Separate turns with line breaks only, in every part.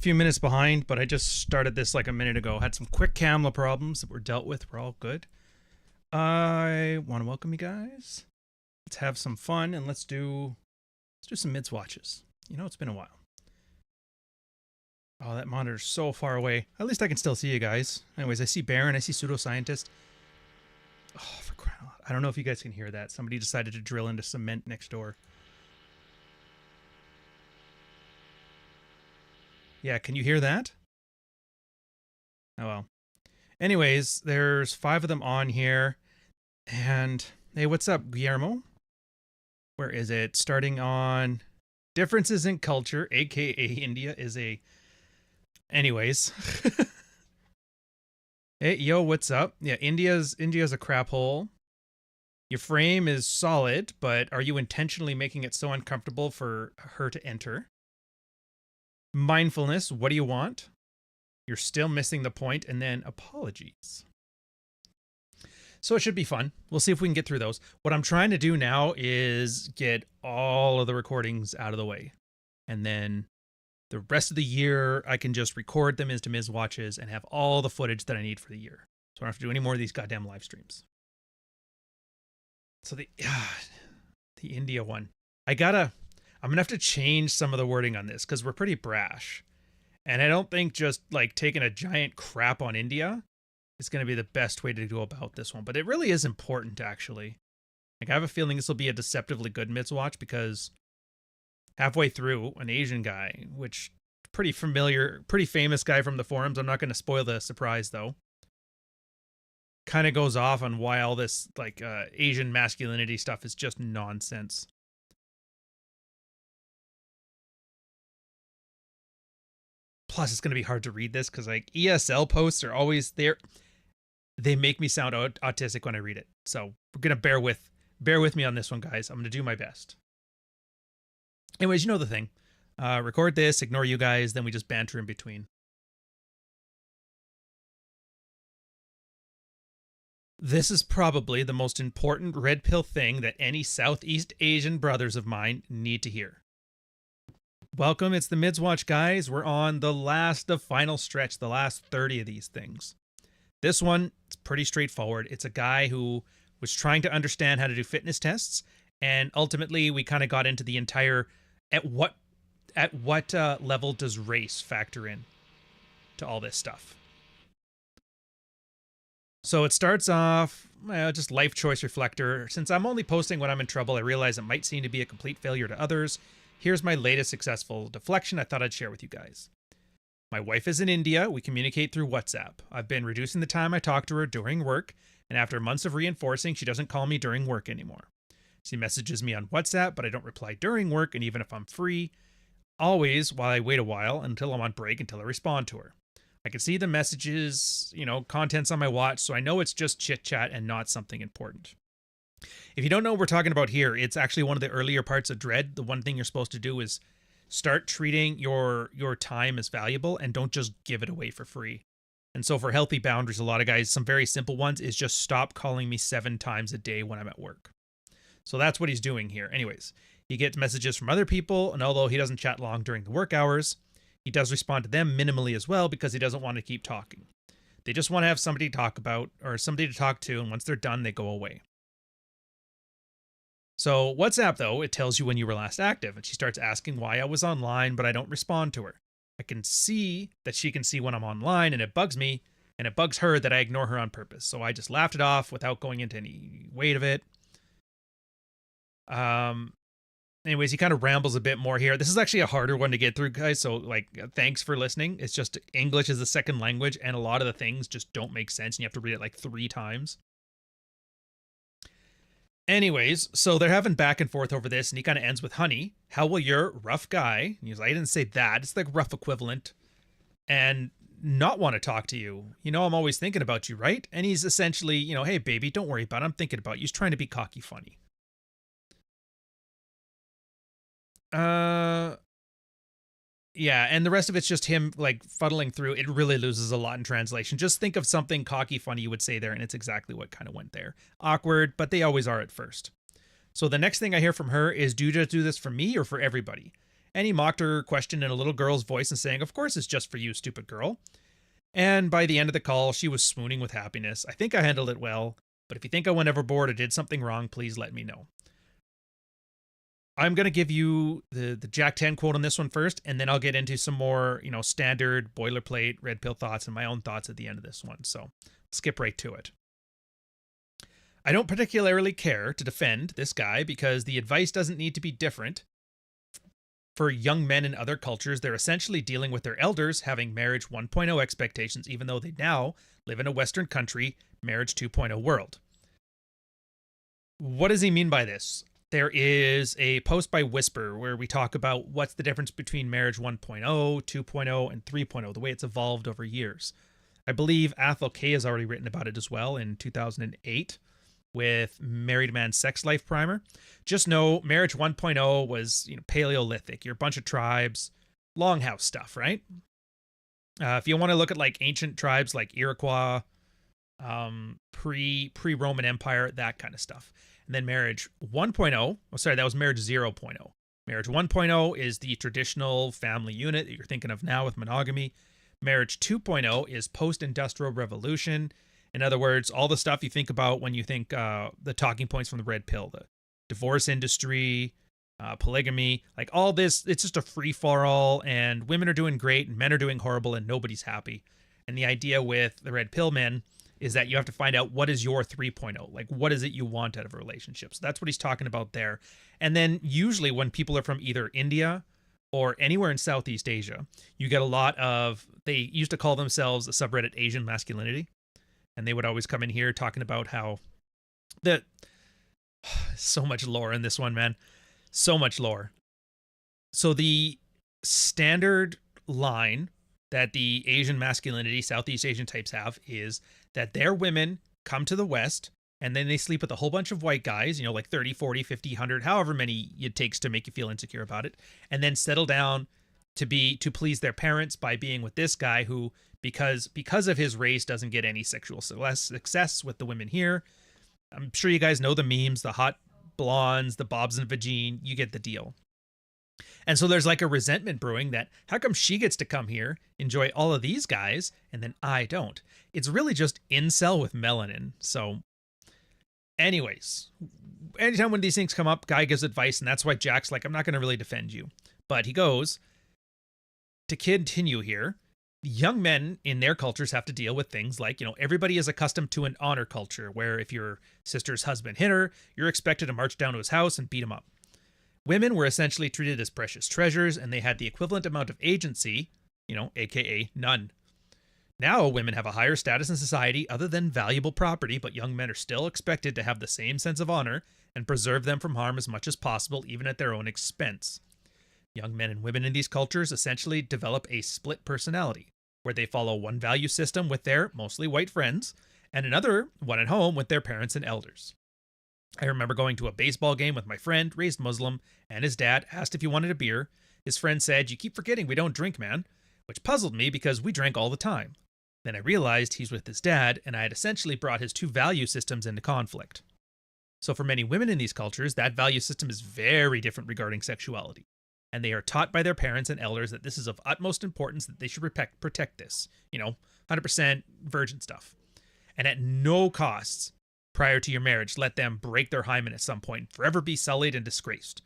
Few minutes behind, but I just started this like a minute ago. Had some quick camera problems that were dealt with. We're all good. I want to welcome you guys. Let's have some fun and let's do some MidsWatches. You know, it's been a while. Oh, that monitor's so far away. At least I can still see you guys. Anyways, I see Baron, I see Pseudoscientist. Oh, for crying out loud. I don't know if you guys can hear that. Somebody decided to drill into cement next door. Yeah, can you hear that? Oh well. Anyways, there's 5 of them on here. And hey, what's up, Guillermo? Where is it? Starting on differences in culture, aka India is a... Anyways. Hey, yo, what's up? Yeah, India's a crap hole. Your frame is solid, but are you intentionally making it so uncomfortable for her to enter? Mindfulness, what do you want? You're still missing the point, and then apologies. So it should be fun. We'll see if we can get through those. What I'm trying to do now is get all of the recordings out of the way. And then the rest of the year, I can just record them into MidsWatches and have all the footage that I need for the year. So I don't have to do any more of these goddamn live streams. So the India one. I'm going to have to change some of the wording on this because we're pretty brash. And I don't think just like taking a giant crap on India is going to be the best way to go about this one. But it really is important, actually. Like, I have a feeling this will be a deceptively good MidsWatch because halfway through, an Asian guy, which pretty familiar, pretty famous guy from the forums. I'm not going to spoil the surprise, though. Kind of goes off on why all this like Asian masculinity stuff is just nonsense. Plus, it's going to be hard to read this because like ESL posts are always there. They make me sound autistic when I read it. So we're going to bear with me on this one, guys. I'm going to do my best. Anyways, you know the thing. Record this, ignore you guys, then we just banter in between. This is probably the most important red pill thing that any Southeast Asian brothers of mine need to hear. Welcome, it's the MidsWatch, guys. We're on the final stretch, the last 30 of these things. This one, it's pretty straightforward. It's a guy who was trying to understand how to do fitness tests, and ultimately we kind of got into the entire, at what level does race factor in to all this stuff? So it starts off, just life choice reflector. Since I'm only posting when I'm in trouble, I realize it might seem to be a complete failure to others. Here's my latest successful deflection I thought I'd share with you guys. My wife is in India. We communicate through WhatsApp. I've been reducing the time I talk to her during work, and after months of reinforcing, she doesn't call me during work anymore. She messages me on WhatsApp, but I don't reply during work, and even if I'm free, always while I wait a while until I'm on break until I respond to her. I can see the messages, contents on my watch, so I know it's just chit-chat and not something important. If you don't know what we're talking about here, it's actually one of the earlier parts of Dread. The one thing you're supposed to do is start treating your time as valuable and don't just give it away for free. And so for healthy boundaries, a lot of guys, some very simple ones is just stop calling me 7 times a day when I'm at work. So that's what he's doing here. Anyways, he gets messages from other people, and although he doesn't chat long during the work hours, he does respond to them minimally as well because he doesn't want to keep talking. They just want to have somebody to talk about or somebody to talk to, and once they're done, they go away. So WhatsApp, though, it tells you when you were last active, and she starts asking why I was online, but I don't respond to her. I can see that she can see when I'm online, and it bugs me, and it bugs her that I ignore her on purpose. So I just laughed it off without going into any weight of it. Anyways, he kind of rambles a bit more here. This is actually a harder one to get through, guys, so like thanks for listening. It's just English is a second language, and a lot of the things just don't make sense, and you have to read it like 3 times. Anyways, so they're having back and forth over this, and he kind of ends with, honey, how will your rough guy, he's like, I didn't say that, it's like rough equivalent, and not want to talk to you? You know, I'm always thinking about you, right? And he's essentially, hey, baby, don't worry about it. I'm thinking about you. He's trying to be cocky funny. Yeah, and the rest of it's just him, like, fuddling through. It really loses a lot in translation. Just think of something cocky funny you would say there, and it's exactly what kind of went there. Awkward, but they always are at first. So the next thing I hear from her is, do you just do this for me or for everybody? And he mocked her question in a little girl's voice and saying, "Of course it's just for you, stupid girl." And by the end of the call, she was swooning with happiness. "I think I handled it well, but if you think I went overboard or did something wrong, please let me know." I'm going to give you the Jack 10 quote on this one first, and then I'll get into some more, standard boilerplate red pill thoughts and my own thoughts at the end of this one. So skip right to it. "I don't particularly care to defend this guy because the advice doesn't need to be different. For young men in other cultures, they're essentially dealing with their elders having marriage 1.0 expectations, even though they now live in a Western country, marriage 2.0 world." What does he mean by this? There is a post by Whisper where we talk about what's the difference between marriage 1.0, 2.0, and 3.0, the way it's evolved over years. I believe Athol K has already written about it as well in 2008 with Married Man's Sex Life Primer. Just know marriage 1.0 was, Paleolithic. You're a bunch of tribes, longhouse stuff, right? If you want to look at like ancient tribes like Iroquois, pre-Roman Empire, that kind of stuff. And then marriage 1.0, that was marriage 0.0. Marriage 1.0 is the traditional family unit that you're thinking of now with monogamy. Marriage 2.0 is post-industrial revolution. In other words, all the stuff you think about when you think the talking points from the red pill, the divorce industry, polygamy, like all this, it's just a free-for-all, and women are doing great and men are doing horrible and nobody's happy. And the idea with the red pill men is that you have to find out what is your 3.0, like what is it you want out of a relationship. So that's what he's talking about there. And then usually when people are from either India or anywhere in Southeast Asia, you get a lot of, they used to call themselves a subreddit Asian masculinity. And they would always come in here talking about how that so much lore in this one, man. So much lore. So the standard line that the Asian masculinity, Southeast Asian types have is that their women come to the West and then they sleep with a whole bunch of white guys, like 30, 40, 50, 100, however many it takes to make you feel insecure about it, and then settle down to please their parents by being with this guy who, because of his race, doesn't get any sexual success with the women here. I'm sure you guys know the memes, the hot blondes, the bobs and vagine, you get the deal. And so there's like a resentment brewing that how come she gets to come here, enjoy all of these guys, and then I don't? It's really just incel with melanin. So anyways, anytime when these things come up, guy gives advice, and that's why Jack's like, I'm not going to really defend you. But he goes, to continue here, young men in their cultures have to deal with things like, everybody is accustomed to an honor culture where if your sister's husband hit her, you're expected to march down to his house and beat him up. Women were essentially treated as precious treasures, and they had the equivalent amount of agency, aka none. Now women have a higher status in society other than valuable property, but young men are still expected to have the same sense of honor and preserve them from harm as much as possible, even at their own expense. Young men and women in these cultures essentially develop a split personality, where they follow one value system with their mostly white friends, and another one at home with their parents and elders. I remember going to a baseball game with my friend, raised Muslim, and his dad asked if he wanted a beer. His friend said, "You keep forgetting we don't drink, man," which puzzled me because we drank all the time. Then I realized he's with his dad, and I had essentially brought his two value systems into conflict. So for many women in these cultures, that value system is very different regarding sexuality. And they are taught by their parents and elders that this is of utmost importance, that they should protect this, 100% virgin stuff. And at no costs, prior to your marriage, let them break their hymen at some point, forever be sullied and disgraced.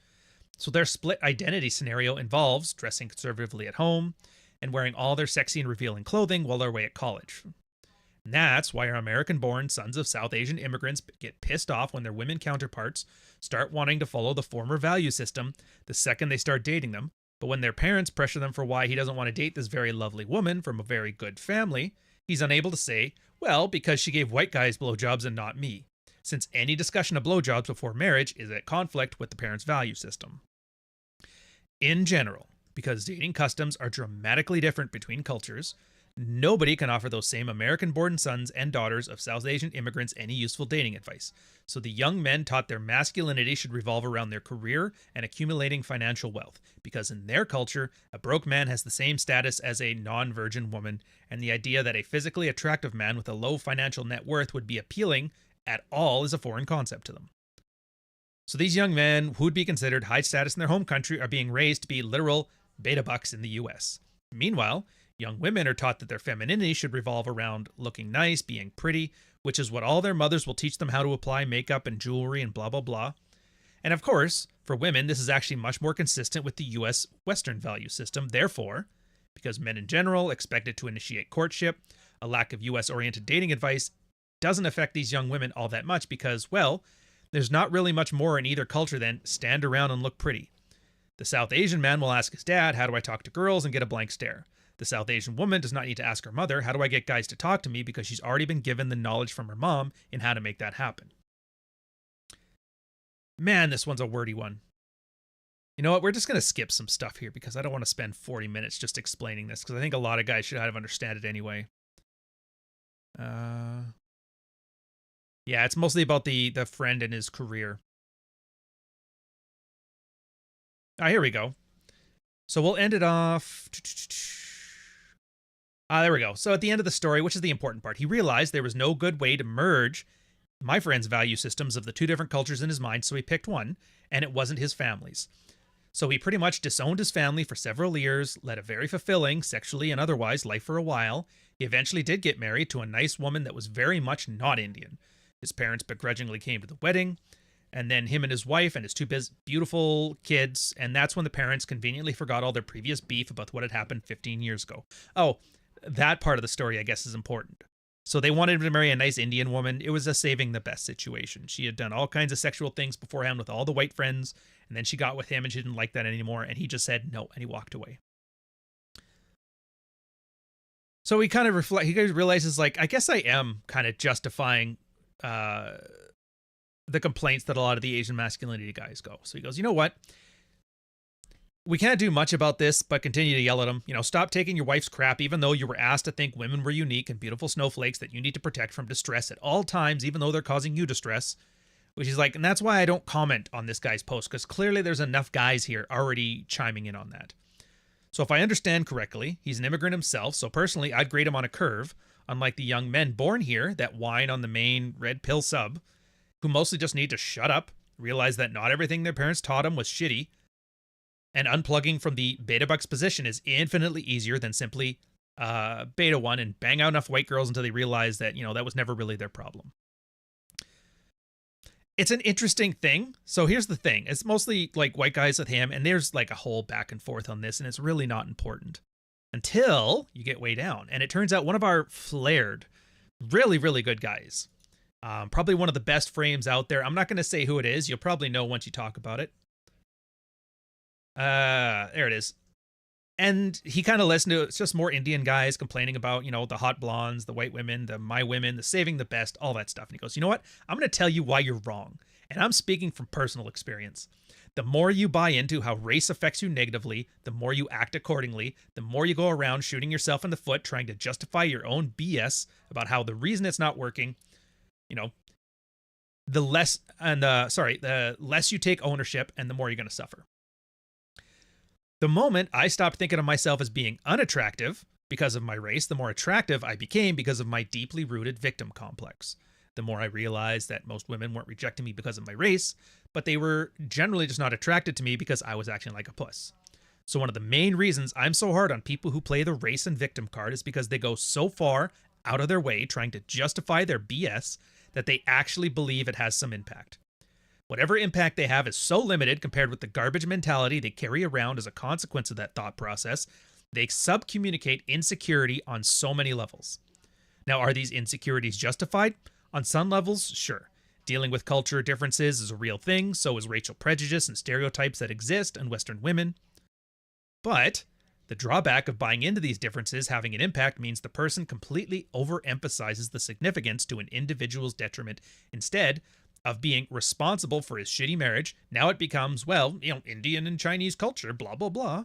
So their split identity scenario involves dressing conservatively at home and wearing all their sexy and revealing clothing while they're away at college. And that's why our American-born sons of South Asian immigrants get pissed off when their women counterparts start wanting to follow the former value system the second they start dating them. But when their parents pressure them for why he doesn't want to date this very lovely woman from a very good family, he's unable to say, well, because she gave white guys blowjobs and not me, since any discussion of blowjobs before marriage is at conflict with the parents' value system. In general, because dating customs are dramatically different between cultures, nobody can offer those same American-born sons and daughters of South Asian immigrants any useful dating advice. So the young men taught their masculinity should revolve around their career and accumulating financial wealth, because in their culture, a broke man has the same status as a non-virgin woman, and the idea that a physically attractive man with a low financial net worth would be appealing at all is a foreign concept to them. So these young men who would be considered high status in their home country are being raised to be literal beta bucks in the US. Meanwhile, young women are taught that their femininity should revolve around looking nice, being pretty, which is what all their mothers will teach them how to apply makeup and jewelry and blah, blah, blah. And of course, for women, this is actually much more consistent with the US Western value system. Therefore, because men in general expected to initiate courtship, a lack of US oriented dating advice doesn't affect these young women all that much because, well, there's not really much more in either culture than stand around and look pretty. The South Asian man will ask his dad, how do I talk to girls, and get a blank stare. The South Asian woman does not need to ask her mother, how do I get guys to talk to me, because she's already been given the knowledge from her mom in how to make that happen. Man, this one's a wordy one. You know what? We're just going to skip some stuff here because I don't want to spend 40 minutes just explaining this because I think a lot of guys should have understand it anyway. Yeah, it's mostly about the friend and his career. Here we go. So we'll end it off. There we go. So at the end of the story, which is the important part, he realized there was no good way to merge my friend's value systems of the two different cultures in his mind, so he picked one, and it wasn't his family's. So he pretty much disowned his family for several years, led a very fulfilling, sexually and otherwise, life for a while. He eventually did get married to a nice woman that was very much not Indian. His parents begrudgingly came to the wedding, and then him and his wife and his two beautiful kids, and that's when the parents conveniently forgot all their previous beef about what had happened 15 years ago. Oh, that part of the story, I guess, is important. So they wanted him to marry a nice Indian woman. It was a saving the best situation. She had done all kinds of sexual things beforehand with all the white friends, and then she got with him and she didn't like that anymore, and he just said no, and he walked away. So he kind of he realizes, like, I guess I am kind of justifying the complaints that a lot of the Asian masculinity guys go. So he goes, you know what? We can't do much about this, but continue to yell at them. You know, stop taking your wife's crap, even though you were asked to think women were unique and beautiful snowflakes that you need to protect from distress at all times, even though they're causing you distress. Which is like, and that's why I don't comment on this guy's post, because clearly there's enough guys here already chiming in on that. So if I understand correctly, he's an immigrant himself, so personally I'd grade him on a curve, unlike the young men born here that whine on the main red pill sub, who mostly just need to shut up, realize that not everything their parents taught them was shitty, and unplugging from the beta buck's position is infinitely easier than simply beta one and bang out enough white girls until they realize that, you know, that was never really their problem. It's an interesting thing. So here's the thing. It's mostly like white guys with him, and there's like a whole back and forth on this, and it's really not important until you get way down. And it turns out one of our flared, really, really good guys, probably one of the best frames out there. I'm not going to say who it is. You'll probably know once you talk about it. There it is. And he kind of listened to it. It's just more Indian guys complaining about, you know, the hot blondes, the white women, the my women, the saving the best, all that stuff. And he goes, you know what? I'm going to tell you why you're wrong. And I'm speaking from personal experience. The more you buy into how race affects you negatively, the more you act accordingly, the more you go around shooting yourself in the foot, trying to justify your own BS about how the reason it's not working, you know, the less you take ownership and the more you're going to suffer. The moment I stopped thinking of myself as being unattractive because of my race, the more attractive I became because of my deeply rooted victim complex. The more I realized that most women weren't rejecting me because of my race, but they were generally just not attracted to me because I was acting like a puss. So one of the main reasons I'm so hard on people who play the race and victim card is because they go so far out of their way trying to justify their BS that they actually believe it has some impact. Whatever impact they have is so limited compared with the garbage mentality they carry around as a consequence of that thought process, they subcommunicate insecurity on so many levels. Now, are these insecurities justified? On some levels, sure. Dealing with culture differences is a real thing, so is racial prejudice and stereotypes that exist in Western women. But the drawback of buying into these differences having an impact means the person completely overemphasizes the significance to an individual's detriment. Instead of being responsible for his shitty marriage, now it becomes, well, you know, Indian and Chinese culture, blah, blah, blah.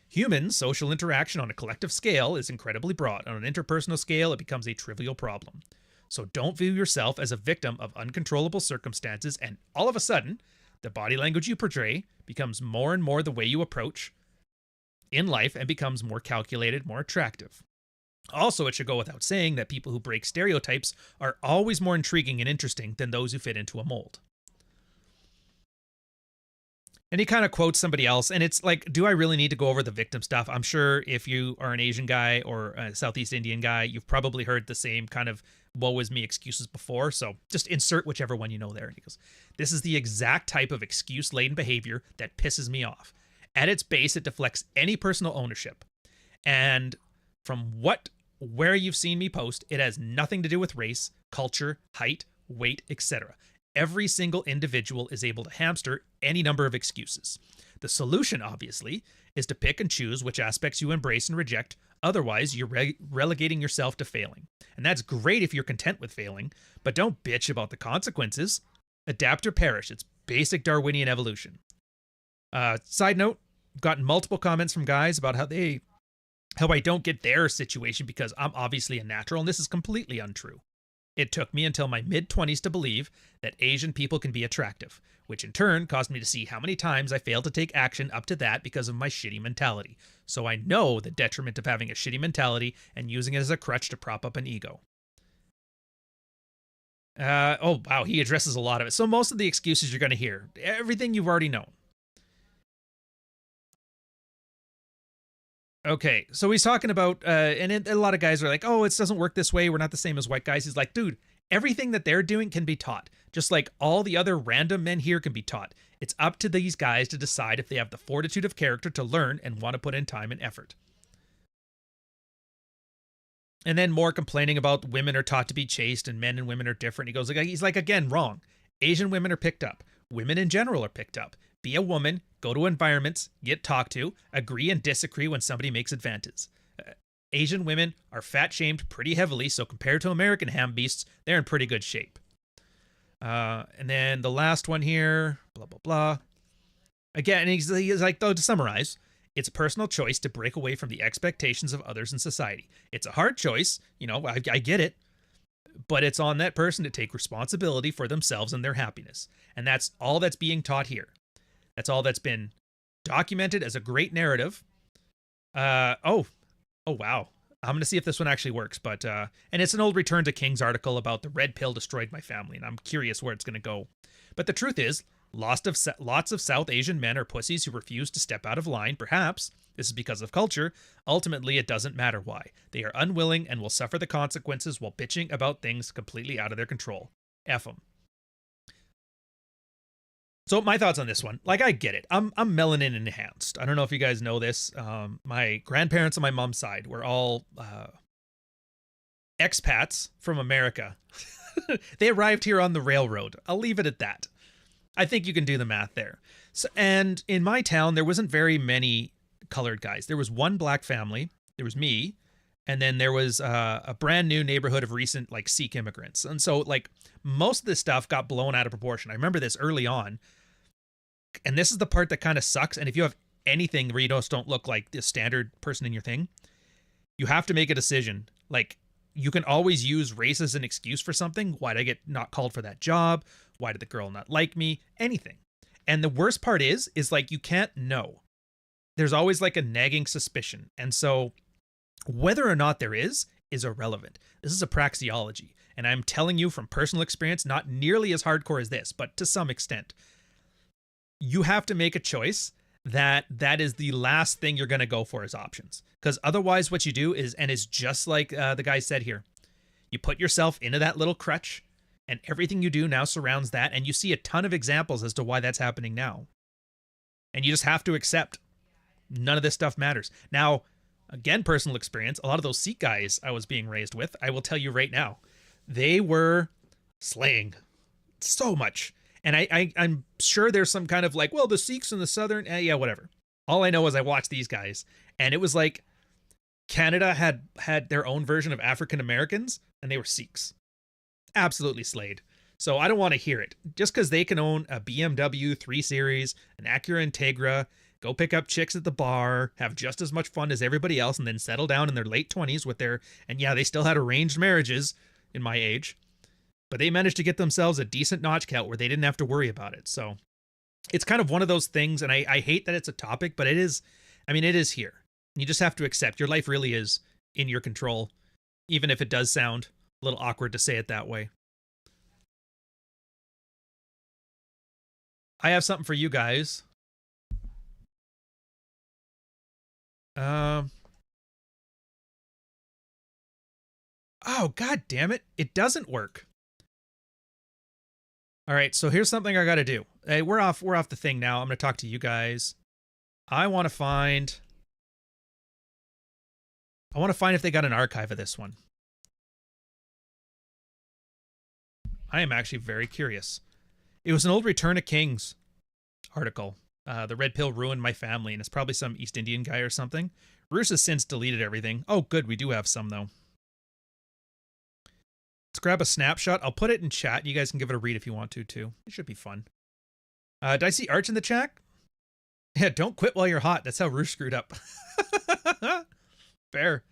Human social interaction on a collective scale is incredibly broad. On an interpersonal scale, it becomes a trivial problem. So don't view yourself as a victim of uncontrollable circumstances, and all of a sudden, the body language you portray becomes more and more the way you approach in life and becomes more calculated, more attractive. Also, it should go without saying that people who break stereotypes are always more intriguing and interesting than those who fit into a mold. And he kind of quotes somebody else, and it's like, do I really need to go over the victim stuff? I'm sure if you are an Asian guy or a Southeast Indian guy, you've probably heard the same kind of woe is me excuses before. So just insert whichever one you know there. And he goes, this is the exact type of excuse-laden behavior that pisses me off. At its base, it deflects any personal ownership. And from where you've seen me post, it has nothing to do with race, culture, height, weight, etc. Every single individual is able to hamster any number of excuses. The solution, obviously, is to pick and choose which aspects you embrace and reject. Otherwise, you're relegating yourself to failing. And that's great if you're content with failing, but don't bitch about the consequences. Adapt or perish. It's basic Darwinian evolution. Side note, gotten multiple comments from guys about how I don't get their situation because I'm obviously a natural, and this is completely untrue. It took me until my mid-20s to believe that Asian people can be attractive, which in turn caused me to see how many times I failed to take action up to that because of my shitty mentality. So I know the detriment of having a shitty mentality and using it as a crutch to prop up an ego. Oh, wow, he addresses a lot of it. So most of the excuses you're going to hear, everything you've already known. Okay, so he's talking about, and a lot of guys are like, oh, it doesn't work this way. We're not the same as white guys. He's like, dude, everything that they're doing can be taught. Just like all the other random men here can be taught. It's up to these guys to decide if they have the fortitude of character to learn and want to put in time and effort. And then more complaining about women are taught to be chaste and men and women are different. He's like, again, wrong. Asian women are picked up. Women in general are picked up. Be a woman, go to environments, get talked to, agree and disagree when somebody makes advances. Asian women are fat shamed pretty heavily, so compared to American ham beasts, they're in pretty good shape. And then the last one here, blah, blah, blah. Again, he's like, though, to summarize, it's a personal choice to break away from the expectations of others in society. It's a hard choice, I get it, but it's on that person to take responsibility for themselves and their happiness. And that's all that's being taught here. That's all that's been documented as a great narrative. Oh, wow. I'm going to see if this one actually works. But and it's an old Return to King's article about the red pill destroyed my family, and I'm curious where it's going to go. But the truth is, lots of South Asian men are pussies who refuse to step out of line. Perhaps this is because of culture. Ultimately, it doesn't matter why. They are unwilling and will suffer the consequences while bitching about things completely out of their control. F them. So my thoughts on this one, like, I get it. I'm melanin enhanced. I don't know if you guys know this. My grandparents on my mom's side were all expats from America. They arrived here on the railroad. I'll leave it at that. I think you can do the math there. So, and in my town, there wasn't very many colored guys. There was one black family. There was me. And then there was a brand new neighborhood of recent, like, Sikh immigrants. And so, like, most of this stuff got blown out of proportion. I remember this early on. And this is the part that kind of sucks. And if you have anything where you just don't look like the standard person in your thing, you have to make a decision. Like, you can always use race as an excuse for something. Why did I get not called for that job? Why did the girl not like me? Anything. And the worst part is like, you can't know. There's always like a nagging suspicion. And so whether or not there is irrelevant. This is a praxeology. And I'm telling you from personal experience, not nearly as hardcore as this, but to some extent. You have to make a choice that is the last thing you're going to go for as options. Because otherwise what you do is, and it's just like the guy said here, you put yourself into that little crutch and everything you do now surrounds that. And you see a ton of examples as to why that's happening now. And you just have to accept none of this stuff matters. Now, again, personal experience, a lot of those Sikh guys I was being raised with, I will tell you right now, they were slaying so much. And I'm sure there's some kind of like, well, the Sikhs in the southern, yeah, whatever. All I know is I watched these guys, and it was like Canada had their own version of African Americans, and they were Sikhs. Absolutely slayed. So I don't want to hear it. Just because they can own a BMW 3 Series, an Acura Integra, go pick up chicks at the bar, have just as much fun as everybody else, and then settle down in their late 20s with their, and yeah, they still had arranged marriages in my age. But they managed to get themselves a decent notch count where they didn't have to worry about it. So it's kind of one of those things, and I hate that it's a topic, but it is here. You just have to accept your life really is in your control, even if it does sound a little awkward to say it that way. I have something for you guys. Um. Oh, god damn it. It doesn't work. All right, so here's something I got to do. Hey, we're off the thing now. I'm going to talk to you guys. I want to find if they got an archive of this one. I am actually very curious. It was an old Return of Kings article. The red pill ruined my family, and it's probably some East Indian guy or something. Roos has since deleted everything. Oh, good. We do have some, though. Let's grab a snapshot. I'll put it in chat. You guys can give it a read if you want to, too. It should be fun. Did I see Arch in the chat? Yeah, don't quit while you're hot. That's how Roos screwed up. Fair.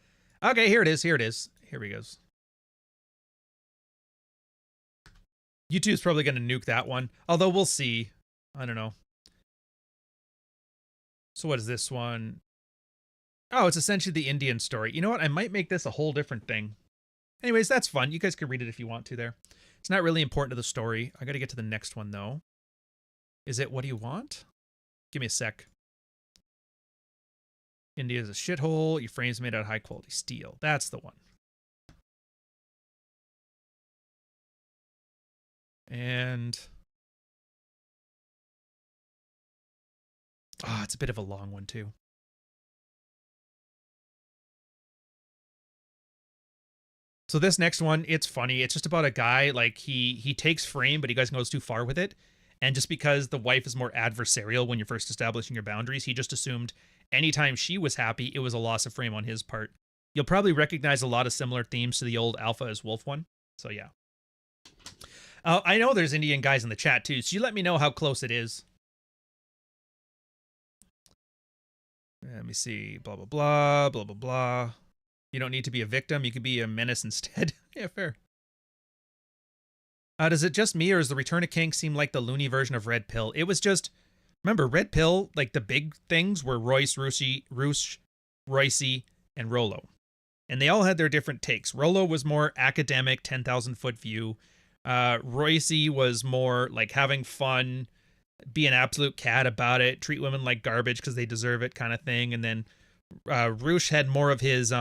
Okay, here it is. Here it is. Here we go. YouTube's probably going to nuke that one. Although we'll see. I don't know. So what is this one? Oh, it's essentially the Indian story. You know what? I might make this a whole different thing. Anyways, that's fun. You guys can read it if you want to there. It's not really important to the story. I got to get to the next one, though. Is it what do you want? Give me a sec. India is a shithole. Your frame's made out of high-quality steel. That's the one. And... oh, it's a bit of a long one, too. So this next one, it's funny. It's just about a guy, like, he takes frame, but he goes too far with it. And just because the wife is more adversarial when you're first establishing your boundaries, he just assumed anytime she was happy, it was a loss of frame on his part. You'll probably recognize a lot of similar themes to the old Alpha as Wolf one. So, yeah. I know there's Indian guys in the chat, too. So you let me know how close it is. Let me see. Blah, blah, blah. Blah, blah, blah. You don't need to be a victim. You can be a menace instead. Yeah, fair. Does it just me, or does the Return of King seem like the loony version of Red Pill? It was just... remember, Red Pill, like, the big things were Royce, Royce, and Rollo. And they all had their different takes. Rollo was more academic, 10,000-foot view. Royce was more, like, having fun, be an absolute cat about it, treat women like garbage because they deserve it kind of thing. And then Roosh had more of his...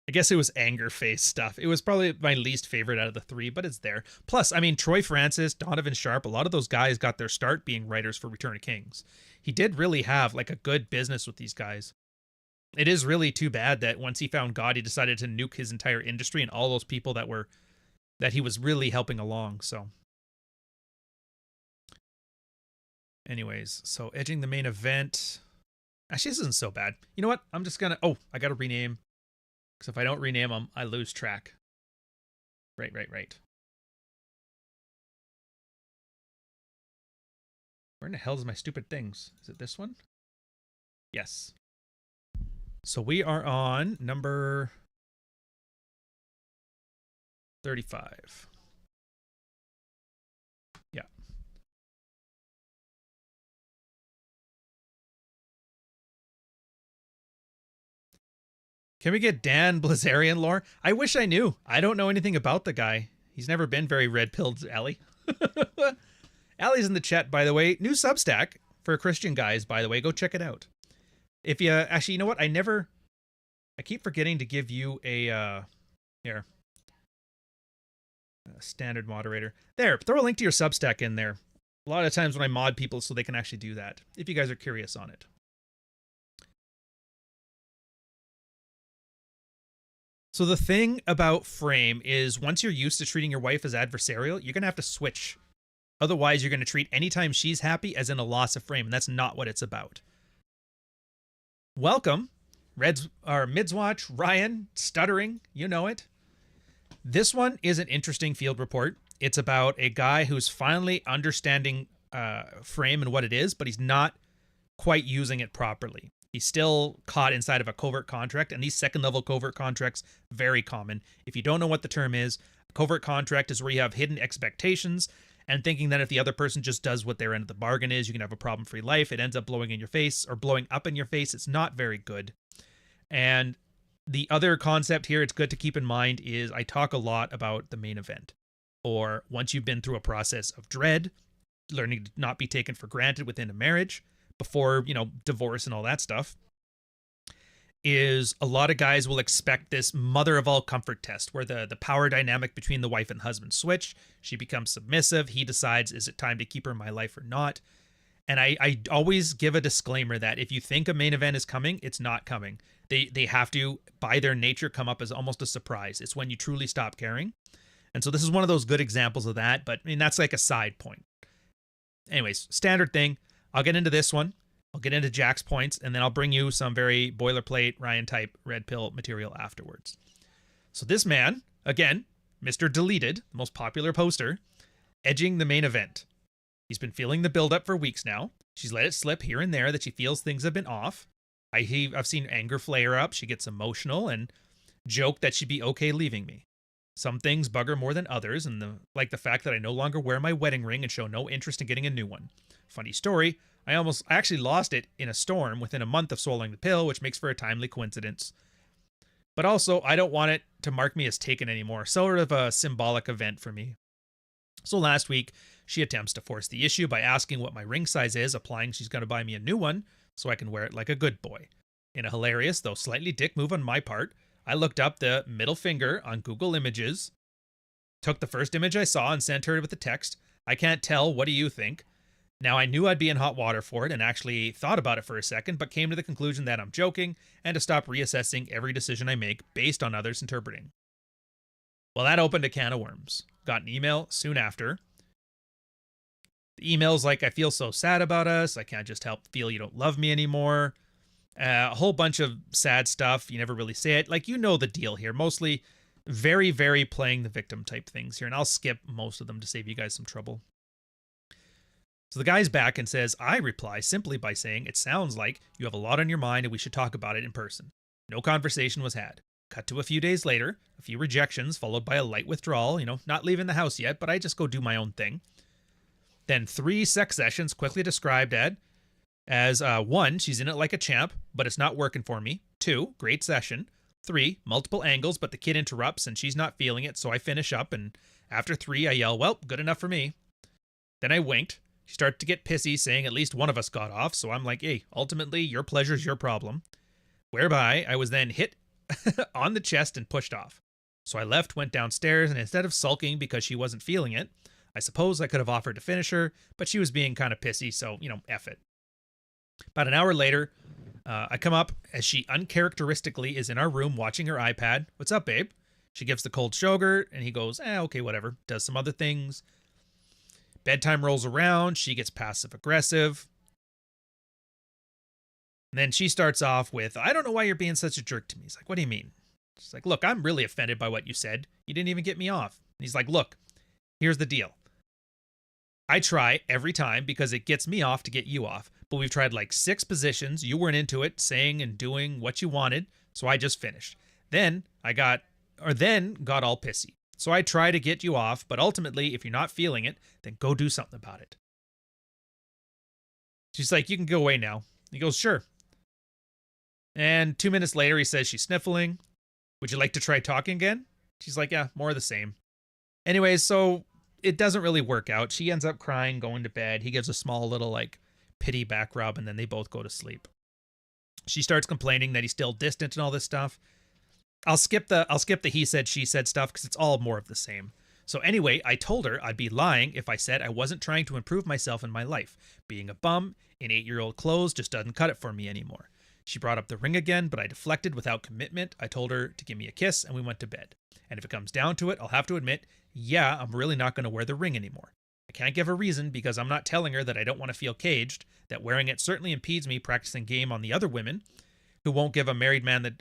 I guess it was anger face stuff. It was probably my least favorite out of the three, but it's there. Plus, I mean, Troy Francis, Donovan Sharp, a lot of those guys got their start being writers for Return of Kings. He did really have, like, a good business with these guys. It is really too bad that once he found God, he decided to nuke his entire industry and all those people that he was really helping along, so. Anyways, so edging the main event. Actually, this isn't so bad. You know what? I'm just gonna... oh, I gotta rename. Because if I don't rename them, I lose track. Right. Where in the hell is my stupid things? Is it this one? Yes. So we are on number 35. Yeah. Can we get Dan Blazarian lore? I wish I knew. I don't know anything about the guy. He's never been very red-pilled, Allie. Allie's in the chat, by the way. New Substack for Christian guys, by the way. Go check it out. If you... actually, you know what? I keep forgetting to give you a... here. A standard moderator. There, throw a link to your Substack in there. A lot of times when I mod people so they can actually do that. If you guys are curious on it. So the thing about Frame is once you're used to treating your wife as adversarial, you're going to have to switch. Otherwise, you're going to treat anytime she's happy as in a loss of Frame, and that's not what it's about. Welcome, MidsWatch, Ryan, Stuttering, you know it. This one is an interesting field report. It's about a guy who's finally understanding Frame and what it is, but he's not quite using it properly. He's still caught inside of a covert contract, and these second-level covert contracts, very common. If you don't know what the term is, a covert contract is where you have hidden expectations and thinking that if the other person just does what their end of the bargain is, you can have a problem-free life. It ends up blowing in your face or blowing up in your face. It's not very good. And the other concept here it's good to keep in mind is I talk a lot about the main event, or once you've been through a process of dread, learning to not be taken for granted within a marriage, before, divorce and all that stuff, is a lot of guys will expect this mother of all comfort test where the power dynamic between the wife and husband switch. She becomes submissive. He decides, is it time to keep her in my life or not? And I always give a disclaimer that if you think a main event is coming, it's not coming. They have to, by their nature, come up as almost a surprise. It's when you truly stop caring. And so this is one of those good examples of that, but I mean, that's like a side point. Anyways, standard thing. I'll get into this one. I'll get into Jack's points, and then I'll bring you some very boilerplate Ryan type red pill material afterwards. So this man, again, Mr. Deleted, the most popular poster, edging the main event. He's been feeling the buildup for weeks now. She's let it slip here and there that she feels things have been off. I've seen anger flare up. She gets emotional and joke that she'd be okay leaving me. Some things bug her more than others, and like the fact that I no longer wear my wedding ring and show no interest in getting a new one. Funny story, I actually lost it in a storm within a month of swallowing the pill, which makes for a timely coincidence. But also, I don't want it to mark me as taken anymore. Sort of a symbolic event for me. So last week, she attempts to force the issue by asking what my ring size is, implying she's going to buy me a new one so I can wear it like a good boy. In a hilarious, though slightly dick move on my part, I looked up the middle finger on Google Images, took the first image I saw and sent her with the text, "I can't tell, what do you think?" Now, I knew I'd be in hot water for it and actually thought about it for a second, but came to the conclusion that I'm joking and to stop reassessing every decision I make based on others interpreting. Well, that opened a can of worms. Got an email soon after. The email's like, "I feel so sad about us. I can't just help feel you don't love me anymore." A whole bunch of sad stuff. You never really say it. Like, you know the deal here. Mostly very, very playing the victim type things here. And I'll skip most of them to save you guys some trouble. So the guy's back and says, I reply simply by saying, "It sounds like you have a lot on your mind and we should talk about it in person." No conversation was had. Cut to a few days later, a few rejections followed by a light withdrawal, not leaving the house yet, but I just go do my own thing. Then 3 sex sessions quickly described as 1, she's in it like a champ, but it's not working for me. 2, great session. 3, multiple angles, but the kid interrupts and she's not feeling it, so I finish up, and after 3, I yell, "Well, good enough for me." Then I winked. She started to get pissy, saying at least one of us got off, so I'm like, "Hey, ultimately, your pleasure's your problem." Whereby, I was then hit on the chest and pushed off. So I left, went downstairs, and instead of sulking because she wasn't feeling it, I suppose I could have offered to finish her, but she was being kind of pissy, so, F it. About an hour later, I come up as she uncharacteristically is in our room watching her iPad. "What's up, babe?" She gives the cold shoulder, and he goes, okay, whatever. Does some other things. Bedtime rolls around. She gets passive-aggressive. And then she starts off with, "I don't know why you're being such a jerk to me." He's like, "What do you mean?" She's like, "Look, I'm really offended by what you said. You didn't even get me off." And he's like, "Look, here's the deal. I try every time because it gets me off to get you off. But we've tried like 6 positions. You weren't into it, saying and doing what you wanted. So I just finished. Then got all pissy. So I try to get you off, but ultimately, if you're not feeling it, then go do something about it." She's like, "You can go away now." He goes, "Sure." And 2 minutes later, he says she's sniffling. "Would you like to try talking again?" She's like, "Yeah, more of the same." Anyways, so it doesn't really work out. She ends up crying, going to bed. He gives a small little pity back rub, and then they both go to sleep. She starts complaining that he's still distant and all this stuff. I'll skip the he said, she said stuff because it's all more of the same. So anyway, I told her I'd be lying if I said I wasn't trying to improve myself in my life. Being a bum in 8-year-old clothes just doesn't cut it for me anymore. She brought up the ring again, but I deflected without commitment. I told her to give me a kiss, and we went to bed. And if it comes down to it, I'll have to admit, yeah, I'm really not going to wear the ring anymore. I can't give a reason because I'm not telling her that I don't want to feel caged, that wearing it certainly impedes me practicing game on the other women who won't give a married man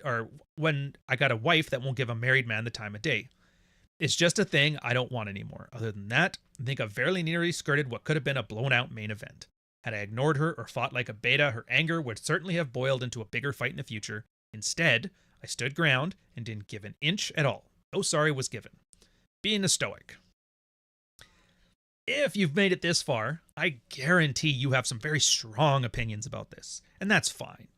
when I got a wife that won't give a married man the time of day. It's just a thing I don't want anymore. Other than that, I think I've very nearly skirted what could have been a blown out main event. Had I ignored her or fought like a beta, her anger would certainly have boiled into a bigger fight in the future. Instead, I stood ground and didn't give an inch at all. No sorry was given. Being a stoic. If you've made it this far, I guarantee you have some very strong opinions about this, and that's fine.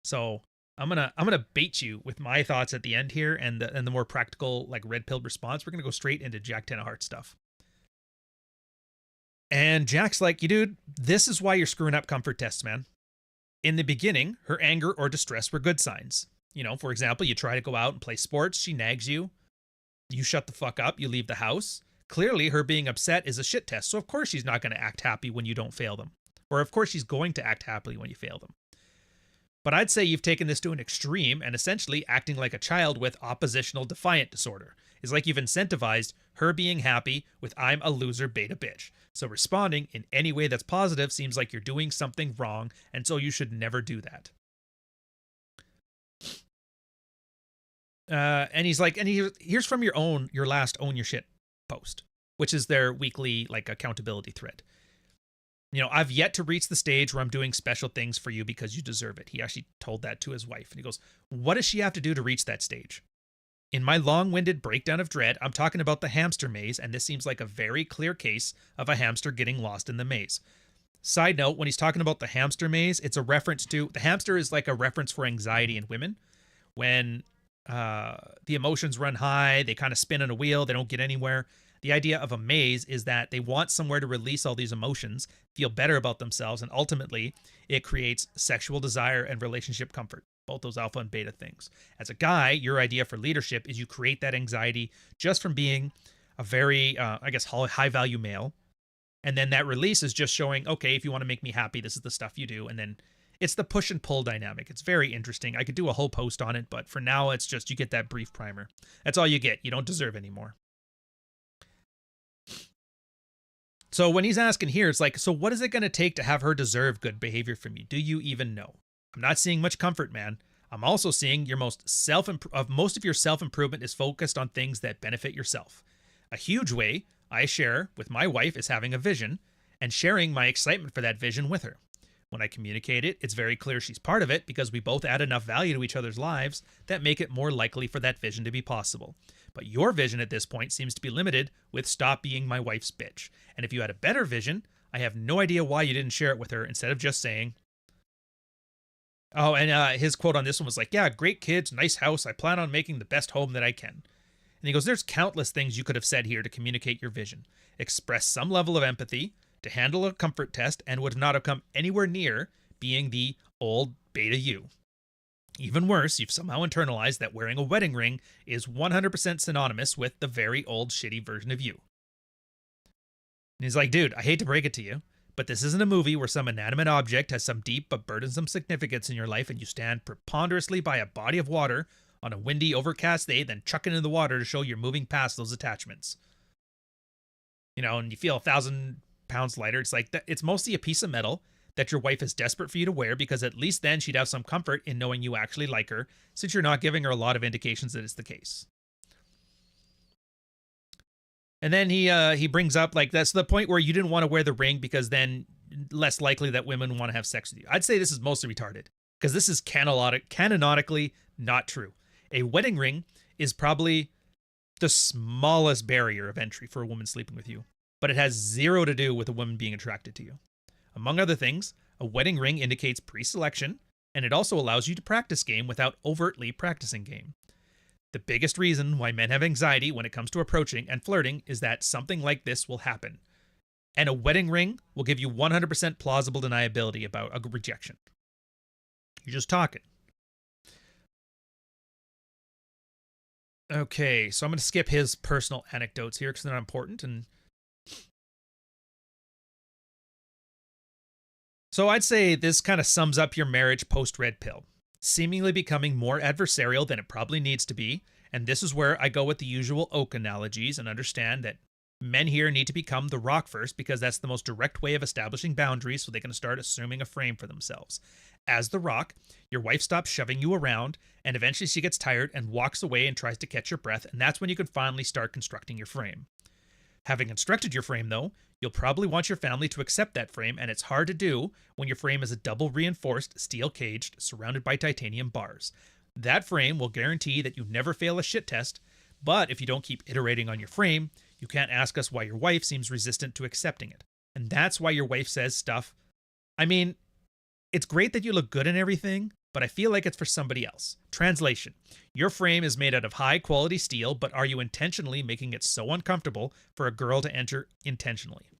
So I'm gonna bait you with my thoughts at the end here, and the more practical red pilled response. We're gonna go straight into Jack Ten of Hearts stuff. And Jack's like, "You dude, this is why you're screwing up comfort tests, man. In the beginning, her anger or distress were good signs. You know, for example, you try to go out and play sports, she nags you, you shut the fuck up, you leave the house. Clearly, her being upset is a shit test, so of course she's not going to act happy when you don't fail them. Or of course she's going to act happily when you fail them. But I'd say you've taken this to an extreme and essentially acting like a child with oppositional defiant disorder. It's like you've incentivized her being happy with I'm a loser beta bitch. So responding in any way that's positive seems like you're doing something wrong, and so you should never do that. And he's like, here's from your last Own Your Shit post, which is their weekly like accountability thread. You know, I've yet to reach the stage where I'm doing special things for you because you deserve it. He actually told that to his wife. And he goes, what does she have to do to reach that stage? In my long-winded breakdown of dread, I'm talking about the hamster maze, and this seems like a very clear case of a hamster getting lost in the maze. Side note, when he's talking about the hamster maze, it's a reference to, the hamster is like a reference for anxiety in women. When the emotions run high, they kind of spin on a wheel, they don't get anywhere. The idea of a maze is that they want somewhere to release all these emotions, feel better about themselves, and ultimately it creates sexual desire and relationship comfort, both those alpha and beta things. As a guy, your idea for leadership is you create that anxiety just from being a very, high-value male. And then that release is just showing, okay, if you want to make me happy, this is the stuff you do. And then it's the push and pull dynamic. It's very interesting. I could do a whole post on it, but for now, it's just you get that brief primer. That's all you get. You don't deserve any more. So when he's asking here, it's like, so what is it going to take to have her deserve good behavior from you? Do you even know? I'm not seeing much comfort, man. I'm also seeing your most of your self-improvement is focused on things that benefit yourself. A huge way I share with my wife is having a vision and sharing my excitement for that vision with her. When I communicate it, it's very clear she's part of it because we both add enough value to each other's lives that make it more likely for that vision to be possible. But your vision at this point seems to be limited with stop being my wife's bitch. And if you had a better vision, I have no idea why you didn't share it with her instead of just saying, oh, and his quote on this one was like, yeah, great kids, nice house. I plan on making the best home that I can. And he goes, there's countless things you could have said here to communicate your vision. Express some level of empathy to handle a comfort test and would not have come anywhere near being the old beta you. Even worse, you've somehow internalized that wearing a wedding ring is 100% synonymous with the very old shitty version of you. And he's like, dude, I hate to break it to you, but this isn't a movie where some inanimate object has some deep but burdensome significance in your life and you stand preponderously by a body of water on a windy, overcast day, then chuck it into the water to show you're moving past those attachments. You know, and you feel 1,000 pounds lighter. It's like, it's mostly a piece of metal that your wife is desperate for you to wear because at least then she'd have some comfort in knowing you actually like her, since you're not giving her a lot of indications that it's the case. And then he brings up, like, that's the point where you didn't want to wear the ring because then less likely that women want to have sex with you. I'd say this is mostly retarded because this is canonically not true. A wedding ring is probably the smallest barrier of entry for a woman sleeping with you, but it has zero to do with a woman being attracted to you. Among other things, a wedding ring indicates pre-selection, and it also allows you to practice game without overtly practicing game. The biggest reason why men have anxiety when it comes to approaching and flirting is that something like this will happen. And a wedding ring will give you 100% plausible deniability about a rejection. You're just talking. Okay, so I'm going to skip his personal anecdotes here because they're not important. And so I'd say this kind of sums up your marriage post-red pill, seemingly becoming more adversarial than it probably needs to be. And this is where I go with the usual oak analogies and understand that men here need to become the rock first because that's the most direct way of establishing boundaries so they can start assuming a frame for themselves. As the rock, your wife stops shoving you around and eventually she gets tired and walks away and tries to catch your breath, and that's when you can finally start constructing your frame. Having constructed your frame, though, you'll probably want your family to accept that frame, and it's hard to do when your frame is a double reinforced, steel caged, surrounded by titanium bars. That frame will guarantee that you never fail a shit test, but if you don't keep iterating on your frame, you can't ask us why your wife seems resistant to accepting it. And that's why your wife says stuff. I mean, it's great that you look good and everything, but I feel like it's for somebody else. Translation: your frame is made out of high quality steel, but are you intentionally making it so uncomfortable for a girl to enter intentionally?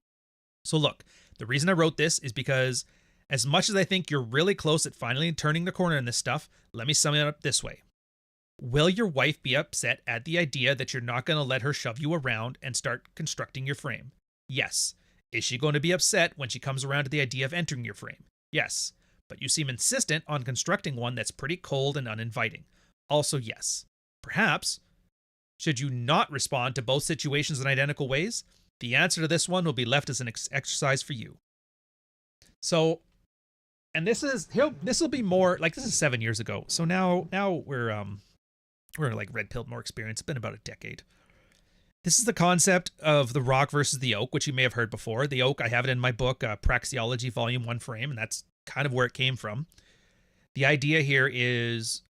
So look, the reason I wrote this is because As much as I think you're really close at finally turning the corner in this stuff, let me sum it up this way. Will your wife be upset at the idea that you're not going to let her shove you around and start constructing your frame? Yes. Is she going to be upset when she comes around to the idea of entering your frame? Yes. But you seem insistent on constructing one that's pretty cold and uninviting. Also, yes. Perhaps, should you not respond to both situations in identical ways, the answer to this one will be left as an exercise for you. So, and this will be more like, this is 7 years ago. So now we're like red pilled more experience. It's been about a decade. This is the concept of the rock versus the oak, which you may have heard before. The oak, I have it in my book, Praxeology Volume 1 Frame, and that's kind of where it came from. The idea here is,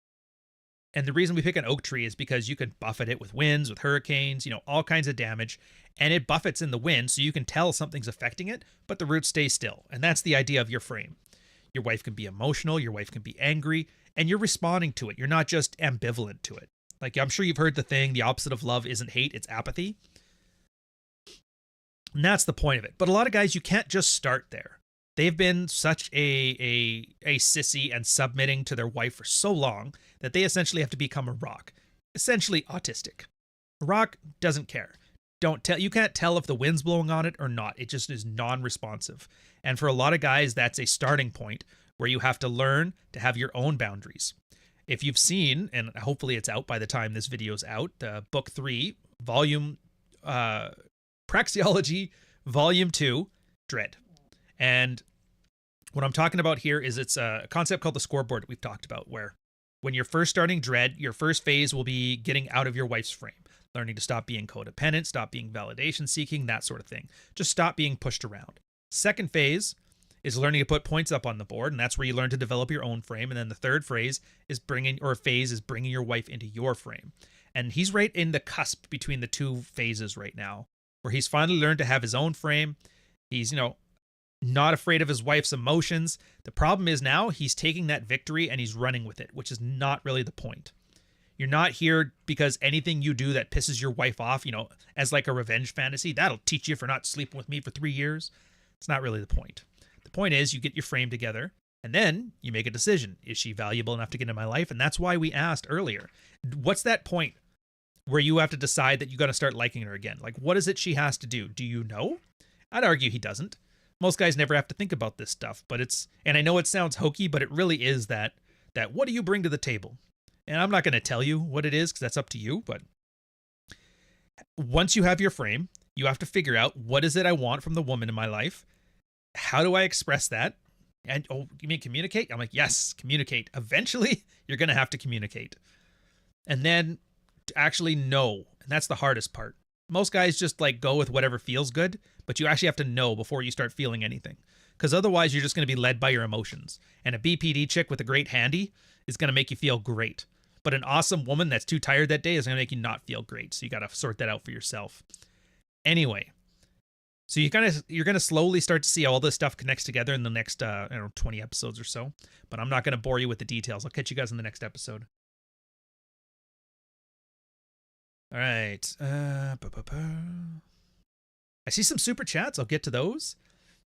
and the reason we pick an oak tree is because you can buffet it with winds, with hurricanes, all kinds of damage, and it buffets in the wind, so you can tell something's affecting it, but the roots stay still. And that's the idea of your frame. Your wife can be emotional, your wife can be angry, and you're responding to it. You're not just ambivalent to it. Like, I'm sure you've heard the thing, the opposite of love isn't hate, it's apathy. And that's the point of it. But a lot of guys, you can't just start there. They've been such a sissy and submitting to their wife for so long that they essentially have to become a rock. Essentially autistic. A rock doesn't care. You can't tell if the wind's blowing on it or not. It just is non-responsive. And for a lot of guys, that's a starting point where you have to learn to have your own boundaries. If you've seen, and hopefully it's out by the time this video's out, Book 3, Praxeology, Volume 2, Dread. And what I'm talking about here is it's a concept called the scoreboard that we've talked about, where when you're first starting Dread, your first phase will be getting out of your wife's frame. Learning to stop being codependent, stop being validation seeking, that sort of thing. Just stop being pushed around. Second phase is learning to put points up on the board, and that's where you learn to develop your own frame. And then the third phase is bringing your wife into your frame. And he's right in the cusp between the two phases right now, where he's finally learned to have his own frame. He's, not afraid of his wife's emotions. The problem is now he's taking that victory and he's running with it, which is not really the point. You're not here because anything you do that pisses your wife off, as like a revenge fantasy, that'll teach you for not sleeping with me for 3 years. It's not really the point. The point is you get your frame together and then you make a decision. Is she valuable enough to get in my life? And that's why we asked earlier, what's that point where you have to decide that you got to start liking her again? Like, what is it she has to do? Do you know? I'd argue he doesn't. Most guys never have to think about this stuff, but and I know it sounds hokey, but it really is that what do you bring to the table? And I'm not going to tell you what it is because that's up to you. But once you have your frame, you have to figure out, what is it I want from the woman in my life? How do I express that? And, oh, you mean communicate? I'm like, yes, communicate. Eventually, you're going to have to communicate. And then to actually know. And that's the hardest part. Most guys just like go with whatever feels good, but you actually have to know before you start feeling anything. Because otherwise, you're just going to be led by your emotions. And a BPD chick with a great handy is going to make you feel great. But an awesome woman that's too tired that day is going to make you not feel great. So you got to sort that out for yourself. Anyway, so you're going to slowly start to see how all this stuff connects together in the next 20 episodes or so. But I'm not going to bore you with the details. I'll catch you guys in the next episode. All right. I see some super chats. I'll get to those.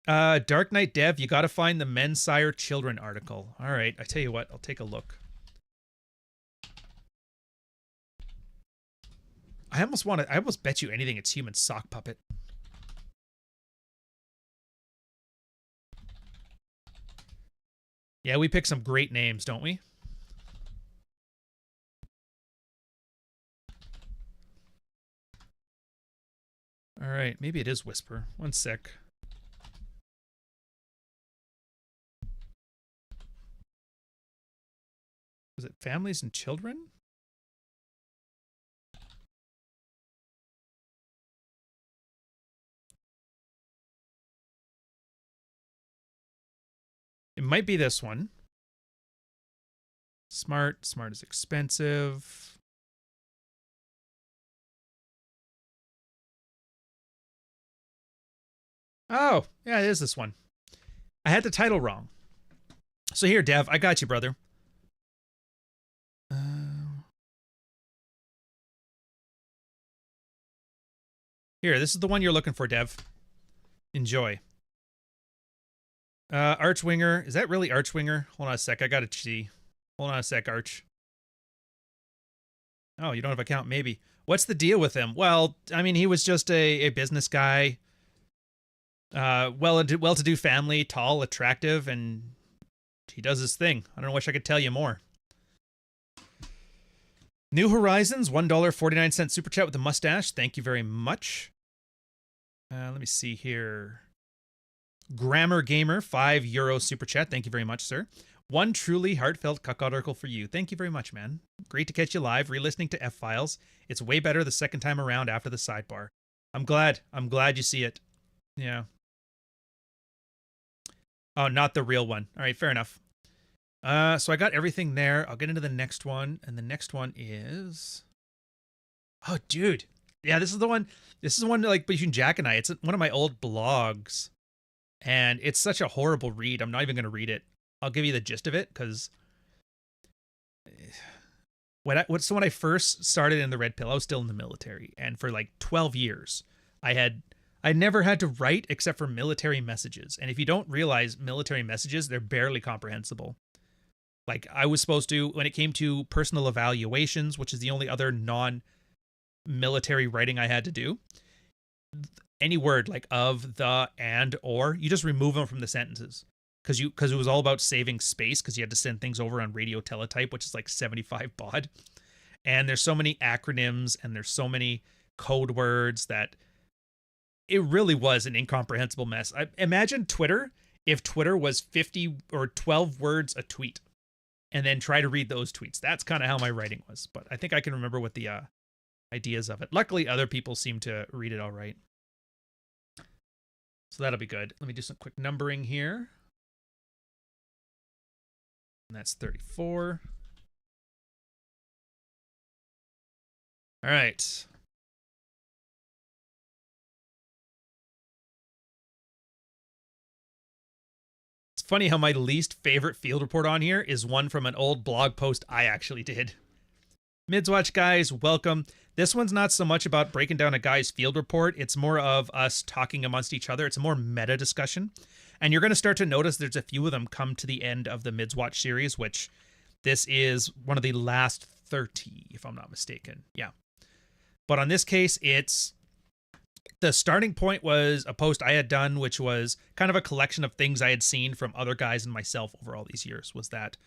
Dark Knight Dev, you got to find the Men Sire Children article. All right. I tell you what, I'll take a look. I almost bet you anything it's Human Sock Puppet. Yeah, we pick some great names, don't we? All right, maybe it is Whisper. One sec. Was it Families and Children? It might be this one. Smart is expensive. Oh, yeah, it is this one. I had the title wrong. So here, Dev, I got you, brother. Here, this is the one you're looking for, Dev. Enjoy. Archwinger. Is that really Archwinger? Hold on a sec. I gotta see. Hold on a sec, Arch. Oh, you don't have an account? Maybe. What's the deal with him? Well, I mean, he was just a business guy. Well-to-do family, tall, attractive, and he does his thing. I don't wish I could tell you more. New Horizons, $1.49 super chat with the mustache. Thank you very much. Let me see here. Grammar Gamer, €5 super chat. Thank you very much, sir. One truly heartfelt cuck article for you. Thank you very much, man. Great to catch you live, re-listening to F-Files. It's way better the second time around after the sidebar. I'm glad you see it. Yeah. Oh, not the real one. All right, fair enough. So I got everything there. I'll get into the next one, and the next one is... Oh, dude. Yeah, this is the one like between Jack and I. It's one of my old blogs, and it's such a horrible read. I'm not even going to read it. I'll give you the gist of it, because when I first started in the Red Pill, I was still in the military, and for like 12 years, I never had to write except for military messages. And if you don't realize military messages, they're barely comprehensible. Like, I was supposed to, when it came to personal evaluations, which is the only other non-military writing I had to do, any word like of, the, and, or, you just remove them from the sentences. Because it was all about saving space, because you had to send things over on radio teletype, which is like 75 baud. And there's so many acronyms, and there's so many code words that it really was an incomprehensible mess. Imagine Twitter if Twitter was 50 or 12 words a tweet, and then try to read those tweets. That's kind of how my writing was. But I think I can remember what the ideas of it. Luckily, other people seem to read it all right. So that'll be good. Let me do some quick numbering here. And that's 34. All right. It's funny how my least favorite field report on here is one from an old blog post I actually did. MidsWatch guys, welcome. This one's not so much about breaking down a guy's field report. It's more of us talking amongst each other. It's a more meta discussion. And you're going to start to notice there's a few of them come to the end of the MidsWatch series, which this is one of the last 30, if I'm not mistaken. Yeah. But on this case, the starting point was a post I had done, which was kind of a collection of things I had seen from other guys and myself over all these years, was that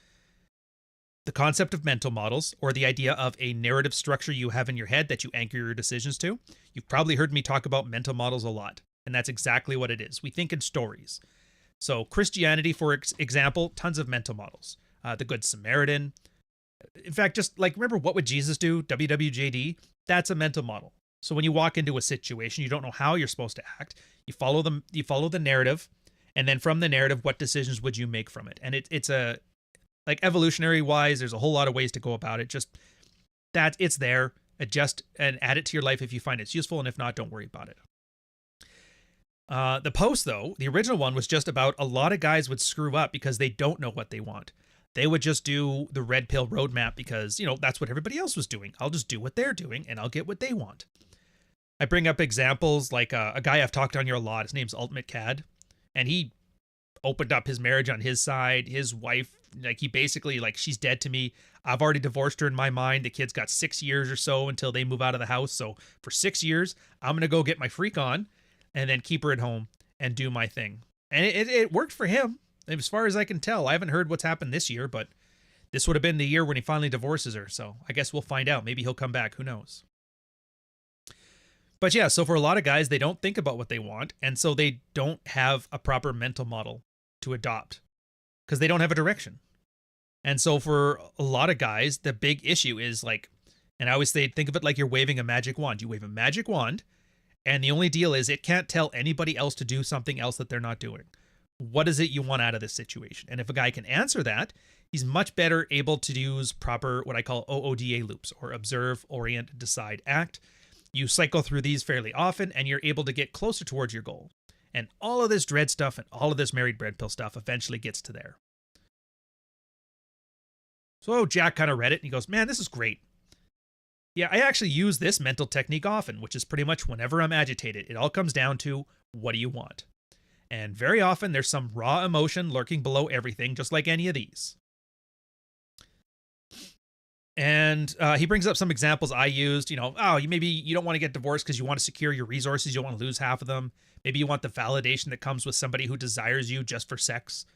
the concept of mental models, or the idea of a narrative structure you have in your head that you anchor your decisions to. You've probably heard me talk about mental models a lot, and that's exactly what it is. We think in stories. So Christianity, for example, tons of mental models. The Good Samaritan. In fact, just like, remember What Would Jesus Do? WWJD. That's a mental model. So when you walk into a situation, you don't know how you're supposed to act. You follow the narrative, and then from the narrative, what decisions would you make from it? And it's a, like, evolutionary wise, there's a whole lot of ways to go about it. Just that it's there. Adjust and add it to your life if you find it's useful, and if not, don't worry about it. The post, though, the original one, was just about a lot of guys would screw up because they don't know what they want. They would just do the red pill roadmap because, that's what everybody else was doing. I'll just do what they're doing and I'll get what they want. I bring up examples like a guy I've talked on here a lot. His name's Ultimate Cad. And he opened up his marriage on his side. His wife, like, he basically, like, she's dead to me. I've already divorced her in my mind. The kid's got 6 years or so until they move out of the house. So for 6 years, I'm going to go get my freak on and then keep her at home and do my thing. And it worked for him, as far as I can tell. I haven't heard what's happened this year, but this would have been the year when he finally divorces her. So I guess we'll find out. Maybe he'll come back. Who knows? But yeah, so for a lot of guys, they don't think about what they want. And so they don't have a proper mental model to adopt because they don't have a direction. And so for a lot of guys, the big issue is, like, and I always say, think of it like you're waving a magic wand. You wave a magic wand, and the only deal is it can't tell anybody else to do something else that they're not doing. What is it you want out of this situation? And if a guy can answer that, he's much better able to use proper, what I call OODA loops, or observe, orient, decide, act. You cycle through these fairly often, and you're able to get closer towards your goal. And all of this dread stuff and all of this married bread pill stuff eventually gets to there. So Jack kind of read it, and he goes, man, this is great. Yeah, I actually use this mental technique often, which is pretty much whenever I'm agitated. It all comes down to, what do you want? And very often there's some raw emotion lurking below everything, just like any of these. And he brings up some examples I used. Maybe you don't want to get divorced because you want to secure your resources. You don't want to lose half of them. Maybe you want the validation that comes with somebody who desires you just for sex.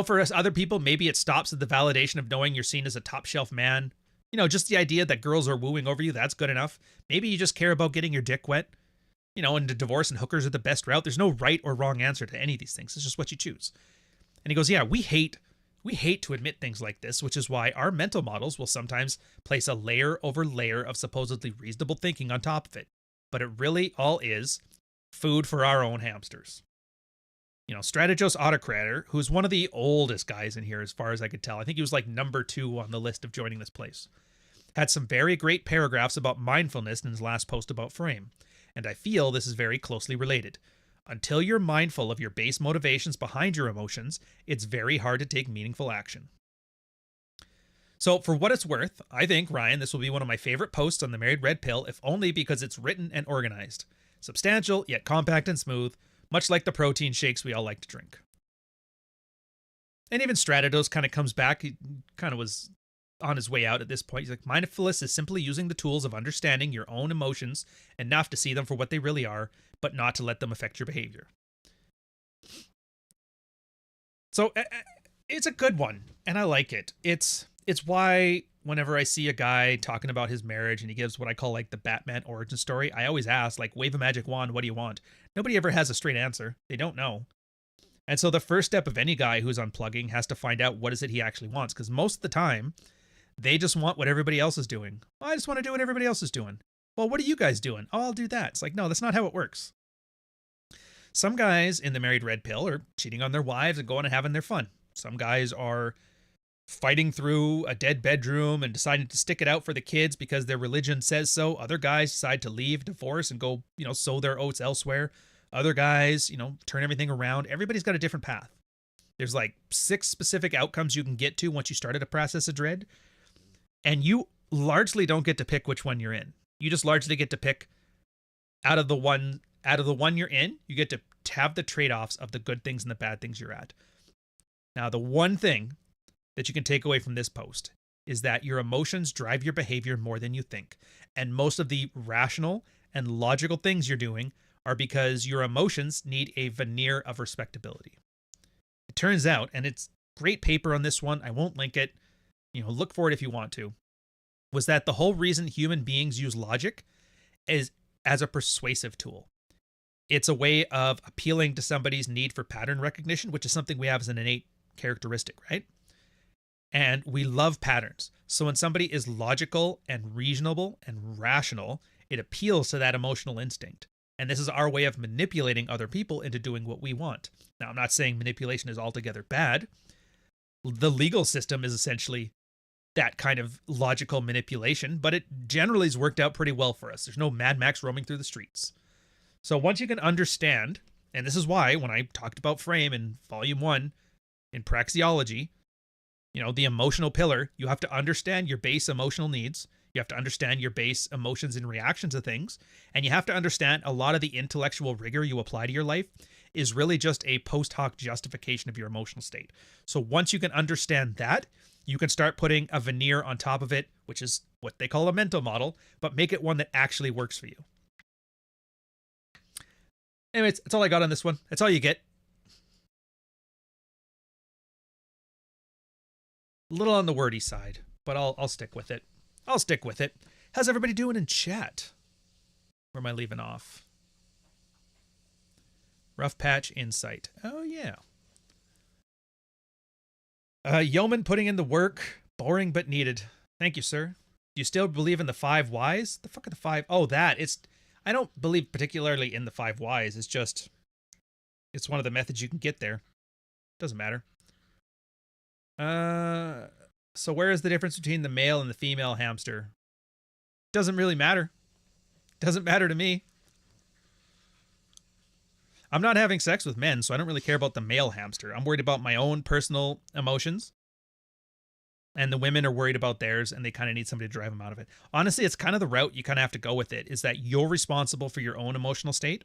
For us other people, maybe it stops at the validation of knowing you're seen as a top shelf man. Just the idea that girls are wooing over you, that's good enough. Maybe you just care about getting your dick wet. And the divorce and hookers are the best route. There's no right or wrong answer to any of these things. It's just what you choose. And he goes, yeah, we hate to admit things like this, which is why our mental models will sometimes place a layer over layer of supposedly reasonable thinking on top of it. But it really all is food for our own hamsters. Strategos Autocrator, who's one of the oldest guys in here as far as I could tell, I think he was like number 2 on the list of joining this place, had some very great paragraphs about mindfulness in his last post about Frame, and I feel this is very closely related. Until you're mindful of your base motivations behind your emotions, it's very hard to take meaningful action. So for what it's worth, I think, Ryan, this will be one of my favorite posts on the Married Red Pill, if only because it's written and organized. Substantial, yet compact and smooth, much like the protein shakes we all like to drink. And even Stratos kind of comes back. He kind of was on his way out at this point. He's like, mindfulness is simply using the tools of understanding your own emotions enough to see them for what they really are, but not to let them affect your behavior. So it's a good one, and I like it. It's why whenever I see a guy talking about his marriage and he gives what I call like the Batman origin story, I always ask, like, wave a magic wand, what do you want? Nobody ever has a straight answer. They don't know. And so the first step of any guy who's unplugging has to find out what is it he actually wants, because most of the time, they just want what everybody else is doing. I just want to do what everybody else is doing. Well, what are you guys doing? Oh, I'll do that. It's like, no, that's not how it works. Some guys in the Married Red Pill are cheating on their wives and going and having their fun. Some guys are fighting through a dead bedroom and deciding to stick it out for the kids because their religion says so. Other guys decide to leave, divorce, and go, sow their oats elsewhere. Other guys, turn everything around. Everybody's got a different path. There's like 6 specific outcomes you can get to once you started a process of dread. And you largely don't get to pick which one you're in. You just largely get to pick out of the one you're in, you get to have the trade-offs of the good things and the bad things you're at. Now, the one thing that you can take away from this post is that your emotions drive your behavior more than you think. And most of the rational and logical things you're doing are because your emotions need a veneer of respectability. It turns out, and it's great paper on this one, I won't link it, look for it if you want to, was that the whole reason human beings use logic is as a persuasive tool. It's a way of appealing to somebody's need for pattern recognition, which is something we have as an innate characteristic, right? And we love patterns. So when somebody is logical and reasonable and rational, it appeals to that emotional instinct. And this is our way of manipulating other people into doing what we want. Now, I'm not saying manipulation is altogether bad. The legal system is essentially that kind of logical manipulation, but it generally has worked out pretty well for us. There's no Mad Max roaming through the streets. So once you can understand, and this is why when I talked about Frame in Volume 1 in Praxeology, the emotional pillar, you have to understand your base emotional needs. You have to understand your base emotions in reaction to things. And you have to understand a lot of the intellectual rigor you apply to your life is really just a post hoc justification of your emotional state. So once you can understand that, you can start putting a veneer on top of it, which is what they call a mental model, but make it one that actually works for you. Anyways, that's all I got on this one. That's all you get. A little on the wordy side, but I'll stick with it. I'll stick with it. How's everybody doing in chat? Where am I leaving off? Rough Patch Insight. Oh, yeah. Yeoman putting in the work. Boring but needed. Thank you, sir. Do you still believe in the 5 whys? The fuck are the 5? Oh, that. I don't believe particularly in the 5 whys. It's one of the methods you can get there. Doesn't matter. So where is the difference between the male and the female hamster? Doesn't really matter. Doesn't matter to me. I'm not having sex with men, so I don't really care about the male hamster. I'm worried about my own personal emotions. And the women are worried about theirs, and they kind of need somebody to drive them out of it. Honestly, it's kind of the route you kind of have to go with it, is that you're responsible for your own emotional state.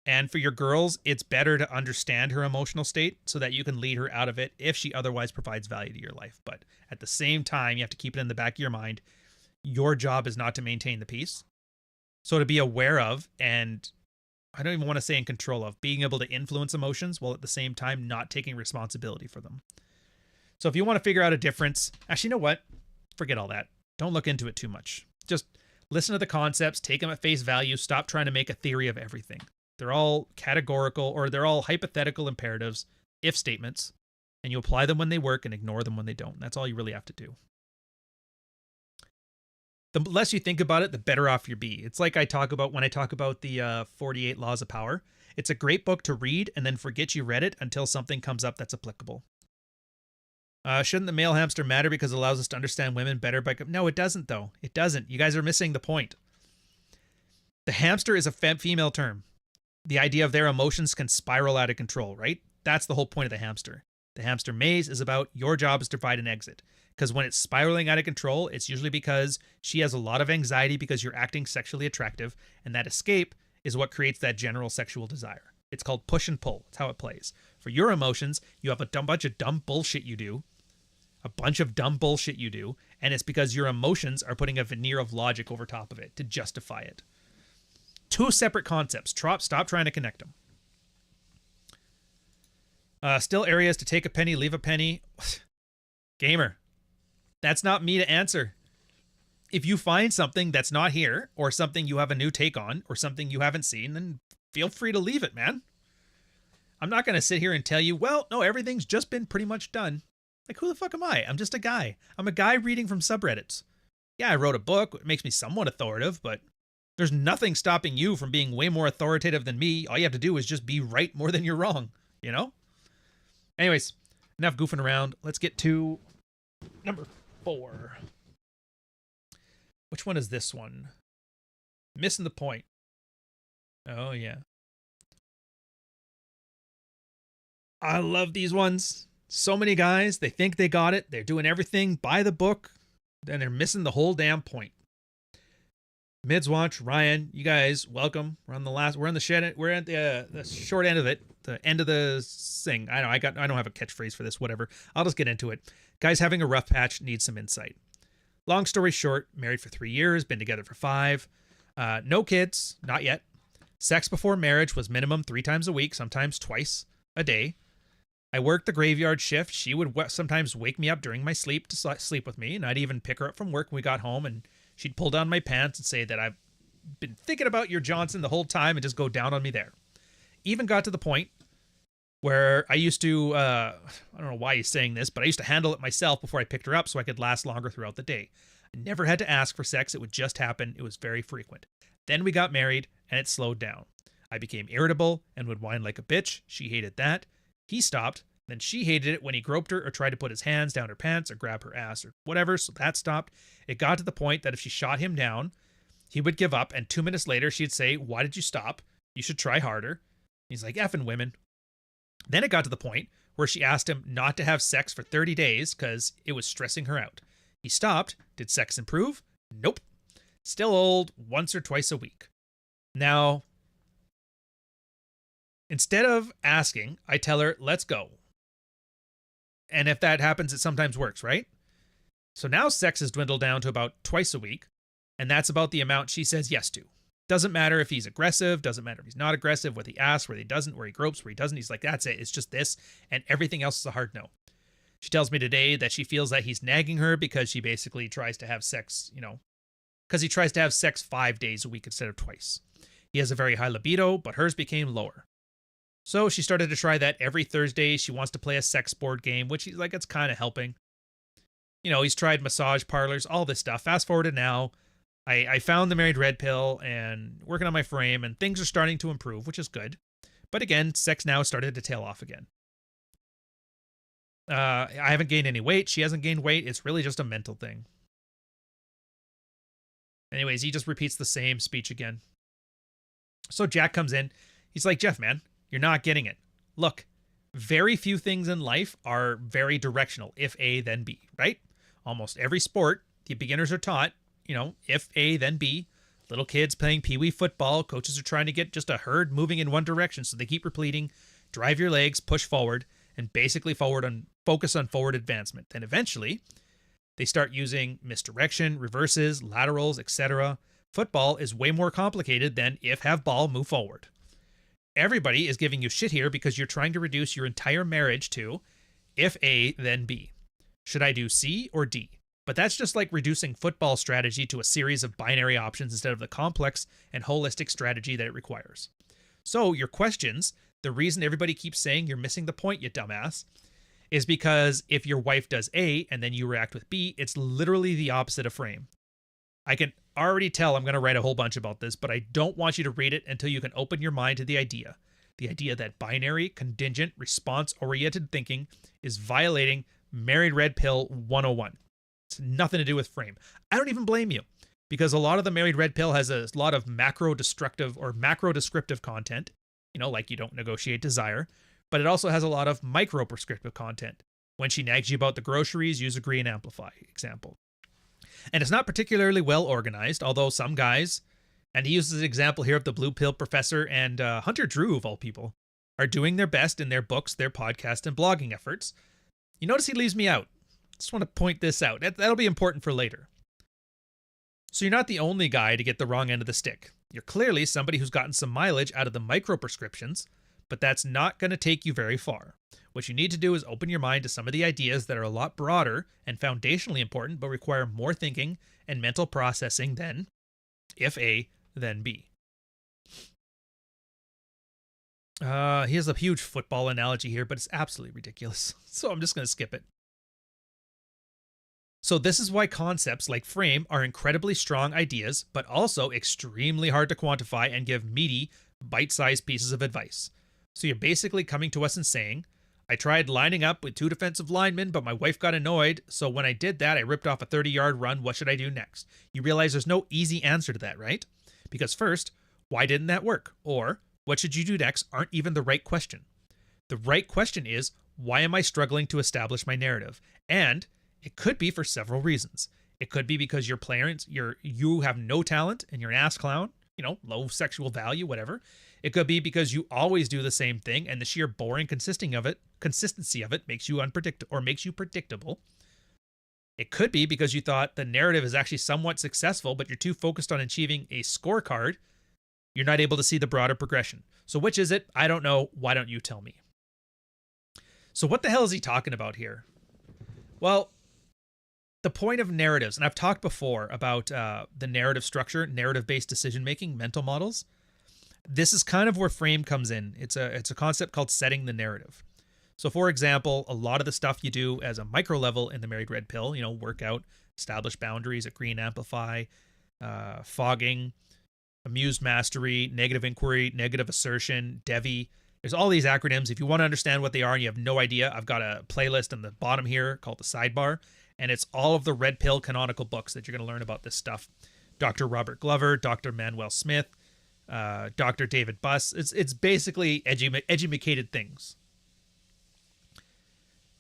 And for your girls, it's better to understand her emotional state so that you can lead her out of it if she otherwise provides value to your life. But at the same time, you have to keep it in the back of your mind. Your job is not to maintain the peace. So to be aware of, and I don't even want to say in control of, being able to influence emotions while at the same time not taking responsibility for them. So if you want to figure out a difference, actually, you know what? Forget all that. Don't look into it too much. Just listen to the concepts, take them at face value, stop trying to make a theory of everything. They're all categorical, or they're all hypothetical imperatives, if statements, and you apply them when they work and ignore them when they don't. That's all you really have to do. The less you think about it, the better off you'll be. It's like I talk about when I talk about the 48 Laws of Power. It's a great book to read and then forget you read it until something comes up that's applicable. Shouldn't the male hamster matter because it allows us to understand women better? No, it doesn't, though. It doesn't. You guys are missing the point. The hamster is a female term. The idea of their emotions can spiral out of control, right? That's the whole point of the hamster. The hamster maze is about your job is to provide an exit. Because when it's spiraling out of control, it's usually because she has a lot of anxiety because you're acting sexually attractive, and that escape is what creates that general sexual desire. It's called push and pull. It's how it plays. For your emotions, you have a bunch of dumb bullshit you do. And it's because your emotions are putting a veneer of logic over top of it to justify it. Two separate concepts. Stop trying to connect them. Still areas to take a penny, leave a penny. Gamer, that's not me to answer. If you find something that's not here, or something you have a new take on, or something you haven't seen, then feel free to leave it, man. I'm not going to sit here and tell you, well, no, everything's just been pretty much done. Like, who the fuck am I? I'm just a guy. I'm a guy reading from subreddits. Yeah, I wrote a book. It makes me somewhat authoritative, but there's nothing stopping you from being way more authoritative than me. All you have to do is just be right more than you're wrong, you know? Anyways, enough goofing around. Let's get to number 4. Which one is this one? Missing the point. Oh, yeah. I love these ones. So many guys, they think they got it. They're doing everything by the book. Then they're missing the whole damn point. MidsWatch, Ryan, you guys, welcome. We're on the short end of it, the end of the thing. I don't have a catchphrase for this, whatever. I'll just get into it. Guys having a rough patch needs some insight. Long story short, married for 3 years, been together for 5. No kids, not yet. Sex before marriage was minimum 3 times a week, sometimes twice a day. I worked the graveyard shift. She would sometimes wake me up during my sleep to sleep with me, and I'd even pick her up from work when we got home, and she'd pull down my pants and say that I've been thinking about your Johnson the whole time and just go down on me there. Even got to the point where I used to, I don't know why he's saying this, but I used to handle it myself before I picked her up so I could last longer throughout the day. I never had to ask for sex. It would just happen. It was very frequent. Then we got married and it slowed down. I became irritable and would whine like a bitch. She hated that. He stopped. Then she hated it when he groped her or tried to put his hands down her pants or grab her ass or whatever, so that stopped. It got to the point that if she shot him down, he would give up, and 2 minutes later, she'd say, "Why did you stop? You should try harder." He's like, effing women. Then it got to the point where she asked him not to have sex for 30 days because it was stressing her out. He stopped. Did sex improve? Nope. Still old, once or twice a week. Now, instead of asking, I tell her, let's go. And if that happens, it sometimes works, right? So now sex has dwindled down to about twice a week, and that's about the amount she says yes to. Doesn't matter if he's aggressive, doesn't matter if he's not aggressive, whether he asks, where he doesn't, where he gropes, where he doesn't. He's like, that's it, it's just this, and everything else is a hard no. She tells me today that she feels that he's nagging her because she basically tries to have sex, because he tries to have sex 5 days a week instead of twice. He has a very high libido, but hers became lower. So she started to try that every Thursday. She wants to play a sex board game, which he's like, it's kind of helping. He's tried massage parlors, all this stuff. Fast forward to now, I found the Married Red Pill and working on my frame, and things are starting to improve, which is good. But again, sex now started to tail off again. I haven't gained any weight. She hasn't gained weight. It's really just a mental thing. Anyways, he just repeats the same speech again. So Jack comes in. He's like, Jeff, man, you're not getting it. Look, very few things in life are very directional. If A, then B, right? Almost every sport, the beginners are taught, if A, then B. Little kids playing pee-wee football, coaches are trying to get just a herd moving in one direction, so they keep repeating, drive your legs, push forward, and basically focus on forward advancement. Then eventually, they start using misdirection, reverses, laterals, etc. Football is way more complicated than if have ball, move forward. Everybody is giving you shit here because you're trying to reduce your entire marriage to if A, then B. Should I do C or D? But that's just like reducing football strategy to a series of binary options instead of the complex and holistic strategy that it requires. So your questions, the reason everybody keeps saying you're missing the point, you dumbass, is because if your wife does A and then you react with B, it's literally the opposite of frame. I can already tell I'm going to write a whole bunch about this, but I don't want you to read it until you can open your mind to the idea that binary, contingent, response-oriented thinking is violating Married Red Pill 101. It's nothing to do with frame. I don't even blame you, because a lot of the Married Red Pill has a lot of macro-destructive or macro-descriptive content, like you don't negotiate desire, but it also has a lot of micro-prescriptive content. When she nags you about the groceries, use, agree, and amplify, example. And it's not particularly well organized, although some guys, and he uses an example here of the Blue Pill Professor and Hunter Drew, of all people, are doing their best in their books, their podcast, and blogging efforts. You notice he leaves me out. Just want to point this out. That'll be important for later. So you're not the only guy to get the wrong end of the stick. You're clearly somebody who's gotten some mileage out of the micro prescriptions, but that's not going to take you very far. What you need to do is open your mind to some of the ideas that are a lot broader and foundationally important, but require more thinking and mental processing than if A, then B. He has a huge football analogy here, but it's absolutely ridiculous. So I'm just going to skip it. So this is why concepts like frame are incredibly strong ideas, but also extremely hard to quantify and give meaty, bite-sized pieces of advice. So you're basically coming to us and saying, I tried lining up with 2 defensive linemen, but my wife got annoyed, so when I did that, I ripped off a 30-yard run. What should I do next? You realize there's no easy answer to that, right? Because first, why didn't that work? Or, what should you do next aren't even the right question. The right question is, why am I struggling to establish my narrative? And it could be for several reasons. It could be because your parents, you have no talent and you're an ass clown, low sexual value, whatever. It could be because you always do the same thing and the sheer boring consistency of it makes you unpredictable or makes you predictable. It could be because you thought the narrative is actually somewhat successful, but you're too focused on achieving a scorecard. You're not able to see the broader progression. So which is it? I don't know. Why don't you tell me? So what the hell is he talking about here? Well, the point of narratives, and I've talked before about the narrative structure, narrative-based decision-making, mental models. This is kind of where frame comes in. It's a concept called setting the narrative. So for example, a lot of the stuff you do as a micro level in the Married Red Pill, workout, establish boundaries, agree and amplify, fogging, amused mastery, negative inquiry, negative assertion, DEVI. There's all these acronyms. If you want to understand what they are and you have no idea, I've got a playlist on the bottom here called the sidebar. And it's all of the Red Pill canonical books that you're going to learn about this stuff. Dr. Robert Glover, Dr. Manuel Smith, Dr. David Buss. It's basically educated things.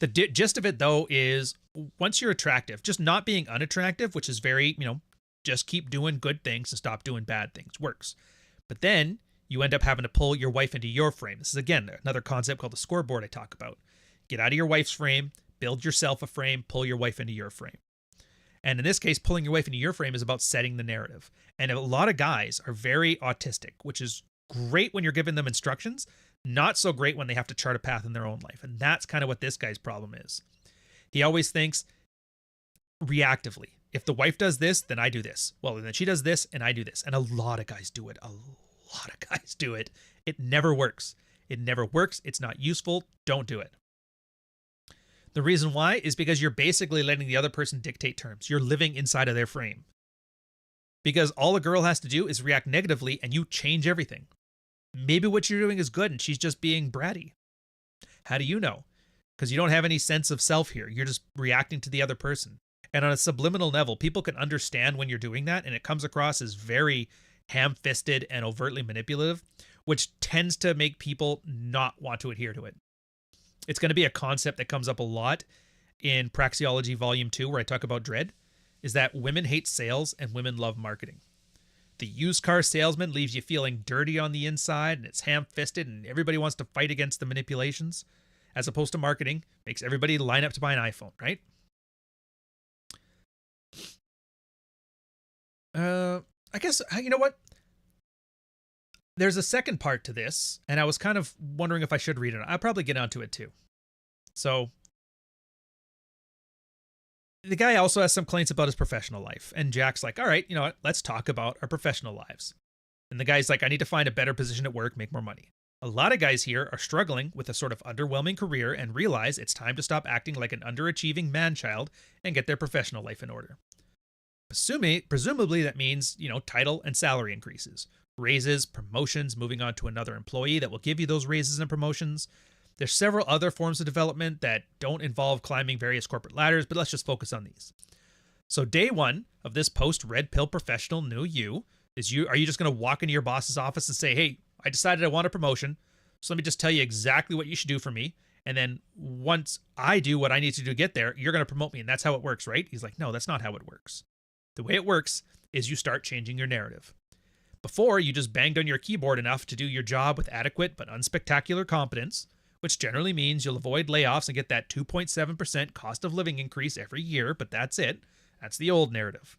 The gist of it, though, is once you're attractive, just not being unattractive, which is very, just keep doing good things and stop doing bad things, works. But then you end up having to pull your wife into your frame. This is, again, another concept called the scoreboard I talk about. Get out of your wife's frame, build yourself a frame, pull your wife into your frame. And in this case, pulling your wife into your frame is about setting the narrative. And a lot of guys are very autistic, which is great when you're giving them instructions, not so great when they have to chart a path in their own life. And that's kind of what this guy's problem is. He always thinks reactively. If the wife does this, then I do this. Well, then she does this and I do this. And a lot of guys do it. A lot of guys do it. It never works. It never works. It's not useful. Don't do it. The reason why is because you're basically letting the other person dictate terms. You're living inside of their frame. Because all a girl has to do is react negatively and you change everything. Maybe what you're doing is good and she's just being bratty. How do you know? Because you don't have any sense of self here. You're just reacting to the other person. And on a subliminal level, people can understand when you're doing that, and it comes across as very ham-fisted and overtly manipulative, which tends to make people not want to adhere to it. It's going to be a concept that comes up a lot in Praxeology Volume 2, where I talk about dread, is that women hate sales and women love marketing. The used car salesman leaves you feeling dirty on the inside and it's ham-fisted and everybody wants to fight against the manipulations, as opposed to marketing makes everybody line up to buy an iPhone, right? I guess, you know what? There's a second part to this, and I was kind of wondering if I should read it. I'll probably get onto it too. So, the guy also has some complaints about his professional life, and Jack's like, all right, you know what? Let's talk about our professional lives. And the guy's like, I need to find a better position at work, make more money. A lot of guys here are struggling with a sort of underwhelming career and realize it's time to stop acting like an underachieving man-child and get their professional life in order. Presumably that means, title and salary increases, raises, promotions, moving on to another employee that will give you those raises and promotions. There's several other forms of development that don't involve climbing various corporate ladders, but let's just focus on these. So day one of this post-red pill professional new you is are you just going to walk into your boss's office and say, hey, I decided I want a promotion, so let me just tell you exactly what you should do for me. And then once I do what I need to do to get there, you're going to promote me. And that's how it works, right? He's like, no, that's not how it works. The way it works is you start changing your narrative. Before, you just banged on your keyboard enough to do your job with adequate but unspectacular competence, which generally means you'll avoid layoffs and get that 2.7% cost of living increase every year, but that's it. That's the old narrative.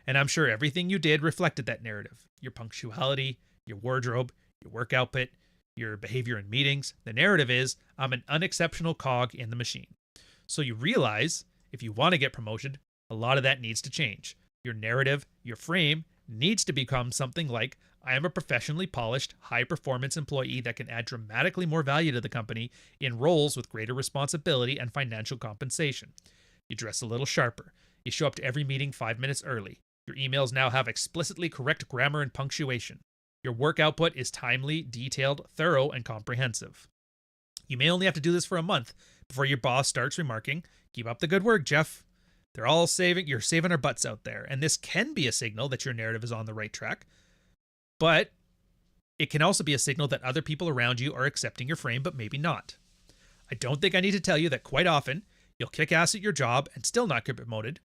And I'm sure everything you did reflected that narrative. Your punctuality, your wardrobe, your work output, your behavior in meetings. The narrative is, I'm an unexceptional cog in the machine. So you realize, if you want to get promoted, a lot of that needs to change. Your narrative, your frame, needs to become something like, I am a professionally polished, high-performance employee that can add dramatically more value to the company in roles with greater responsibility and financial compensation. You dress a little sharper. You show up to every meeting 5 minutes early. Your emails now have explicitly correct grammar and punctuation. Your work output is timely, detailed, thorough, and comprehensive. You may only have to do this for a month before your boss starts remarking, keep up the good work, Jeff. You're saving our butts out there. And this can be a signal that your narrative is on the right track. But it can also be a signal that other people around you are accepting your frame, but maybe not. I don't think I need to tell you that quite often, you'll kick ass at your job and still not get promoted.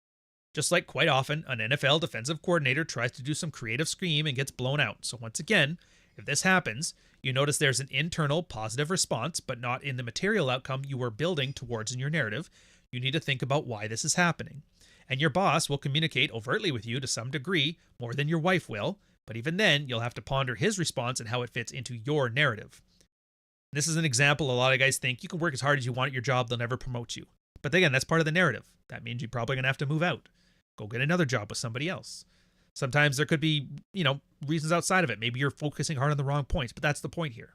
Just like quite often, an NFL defensive coordinator tries to do some creative scheme and gets blown out. So once again, if this happens, you notice there's an internal positive response, but not in the material outcome you were building towards in your narrative. You need to think about why this is happening. And your boss will communicate overtly with you to some degree, more than your wife will, but even then, you'll have to ponder his response and how it fits into your narrative. This is an example a lot of guys think you can work as hard as you want at your job, they'll never promote you. But again, that's part of the narrative. That means you're probably going to have to move out. Go get another job with somebody else. Sometimes there could be, reasons outside of it. Maybe you're focusing hard on the wrong points, but that's the point here.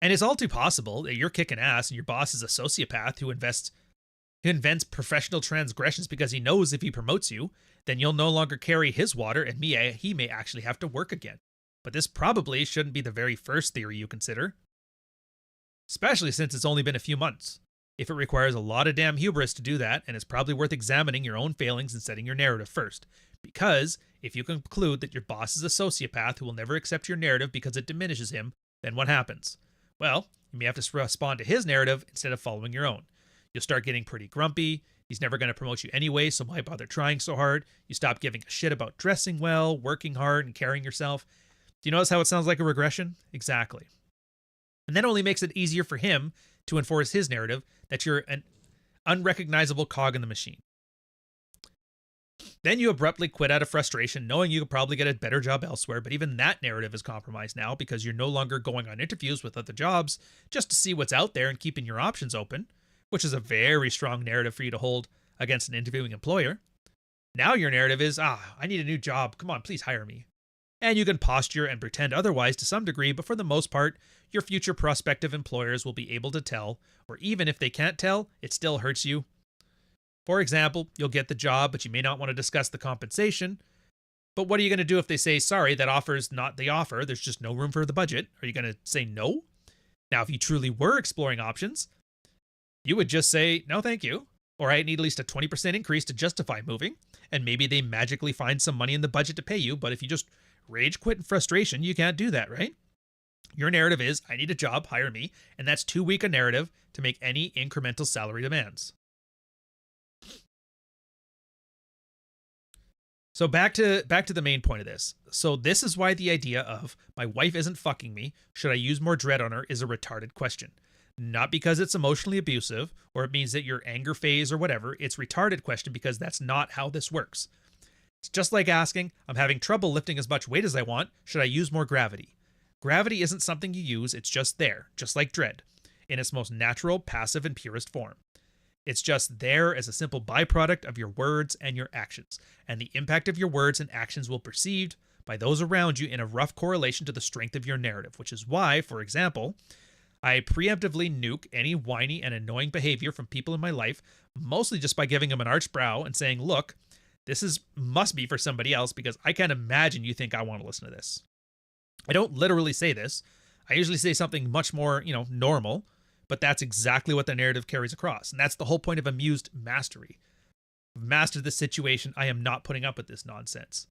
And it's all too possible that you're kicking ass and your boss is a sociopath who invents professional transgressions because he knows if he promotes you, then you'll no longer carry his water and he may actually have to work again. But this probably shouldn't be the very first theory you consider, especially since it's only been a few months. If it requires a lot of damn hubris to do that, and it's probably worth examining your own failings and setting your narrative first. Because if you conclude that your boss is a sociopath who will never accept your narrative because it diminishes him, then what happens? Well, you may have to respond to his narrative instead of following your own. You'll start getting pretty grumpy. He's never going to promote you anyway, so why bother trying so hard? You stop giving a shit about dressing well, working hard, and carrying yourself. Do you notice how it sounds like a regression? Exactly. And that only makes it easier for him to enforce his narrative that you're an unrecognizable cog in the machine. Then you abruptly quit out of frustration, knowing you could probably get a better job elsewhere, but even that narrative is compromised now because you're no longer going on interviews with other jobs just to see what's out there and keeping your options open, which is a very strong narrative for you to hold against an interviewing employer. Now your narrative is, I need a new job. Come on, please hire me. And you can posture and pretend otherwise to some degree, but for the most part, your future prospective employers will be able to tell, or even if they can't tell, it still hurts you. For example, you'll get the job, but you may not want to discuss the compensation. But what are you going to do if they say, sorry, that offer's not the offer, there's just no room for the budget? Are you going to say no? Now, if you truly were exploring options, you would just say, no, thank you. Or I need at least a 20% increase to justify moving. And maybe they magically find some money in the budget to pay you, but if you just rage quit in frustration, you can't do that, right? Your narrative is, I need a job, hire me, and that's too weak a narrative to make any incremental salary demands. So back to the main point of this. So this is why the idea of my wife isn't fucking me, should I use more dread on her, is a retarded question. Not because it's emotionally abusive or it means that your anger phase or whatever. It's retarded question because that's not how this works. It's just like asking, I'm having trouble lifting as much weight as I want. Should I use more gravity? Gravity isn't something you use. It's just there, just like dread, in its most natural, passive, and purest form. It's just there as a simple byproduct of your words and your actions, and the impact of your words and actions will be perceived by those around you in a rough correlation to the strength of your narrative, which is why, for example, I preemptively nuke any whiny and annoying behavior from people in my life, mostly just by giving them an arched brow and saying, look, must be for somebody else because I can't imagine you think I want to listen to this. I don't literally say this. I usually say something much more, normal, but that's exactly what the narrative carries across. And that's the whole point of amused mastery. I've mastered the situation. I am not putting up with this nonsense.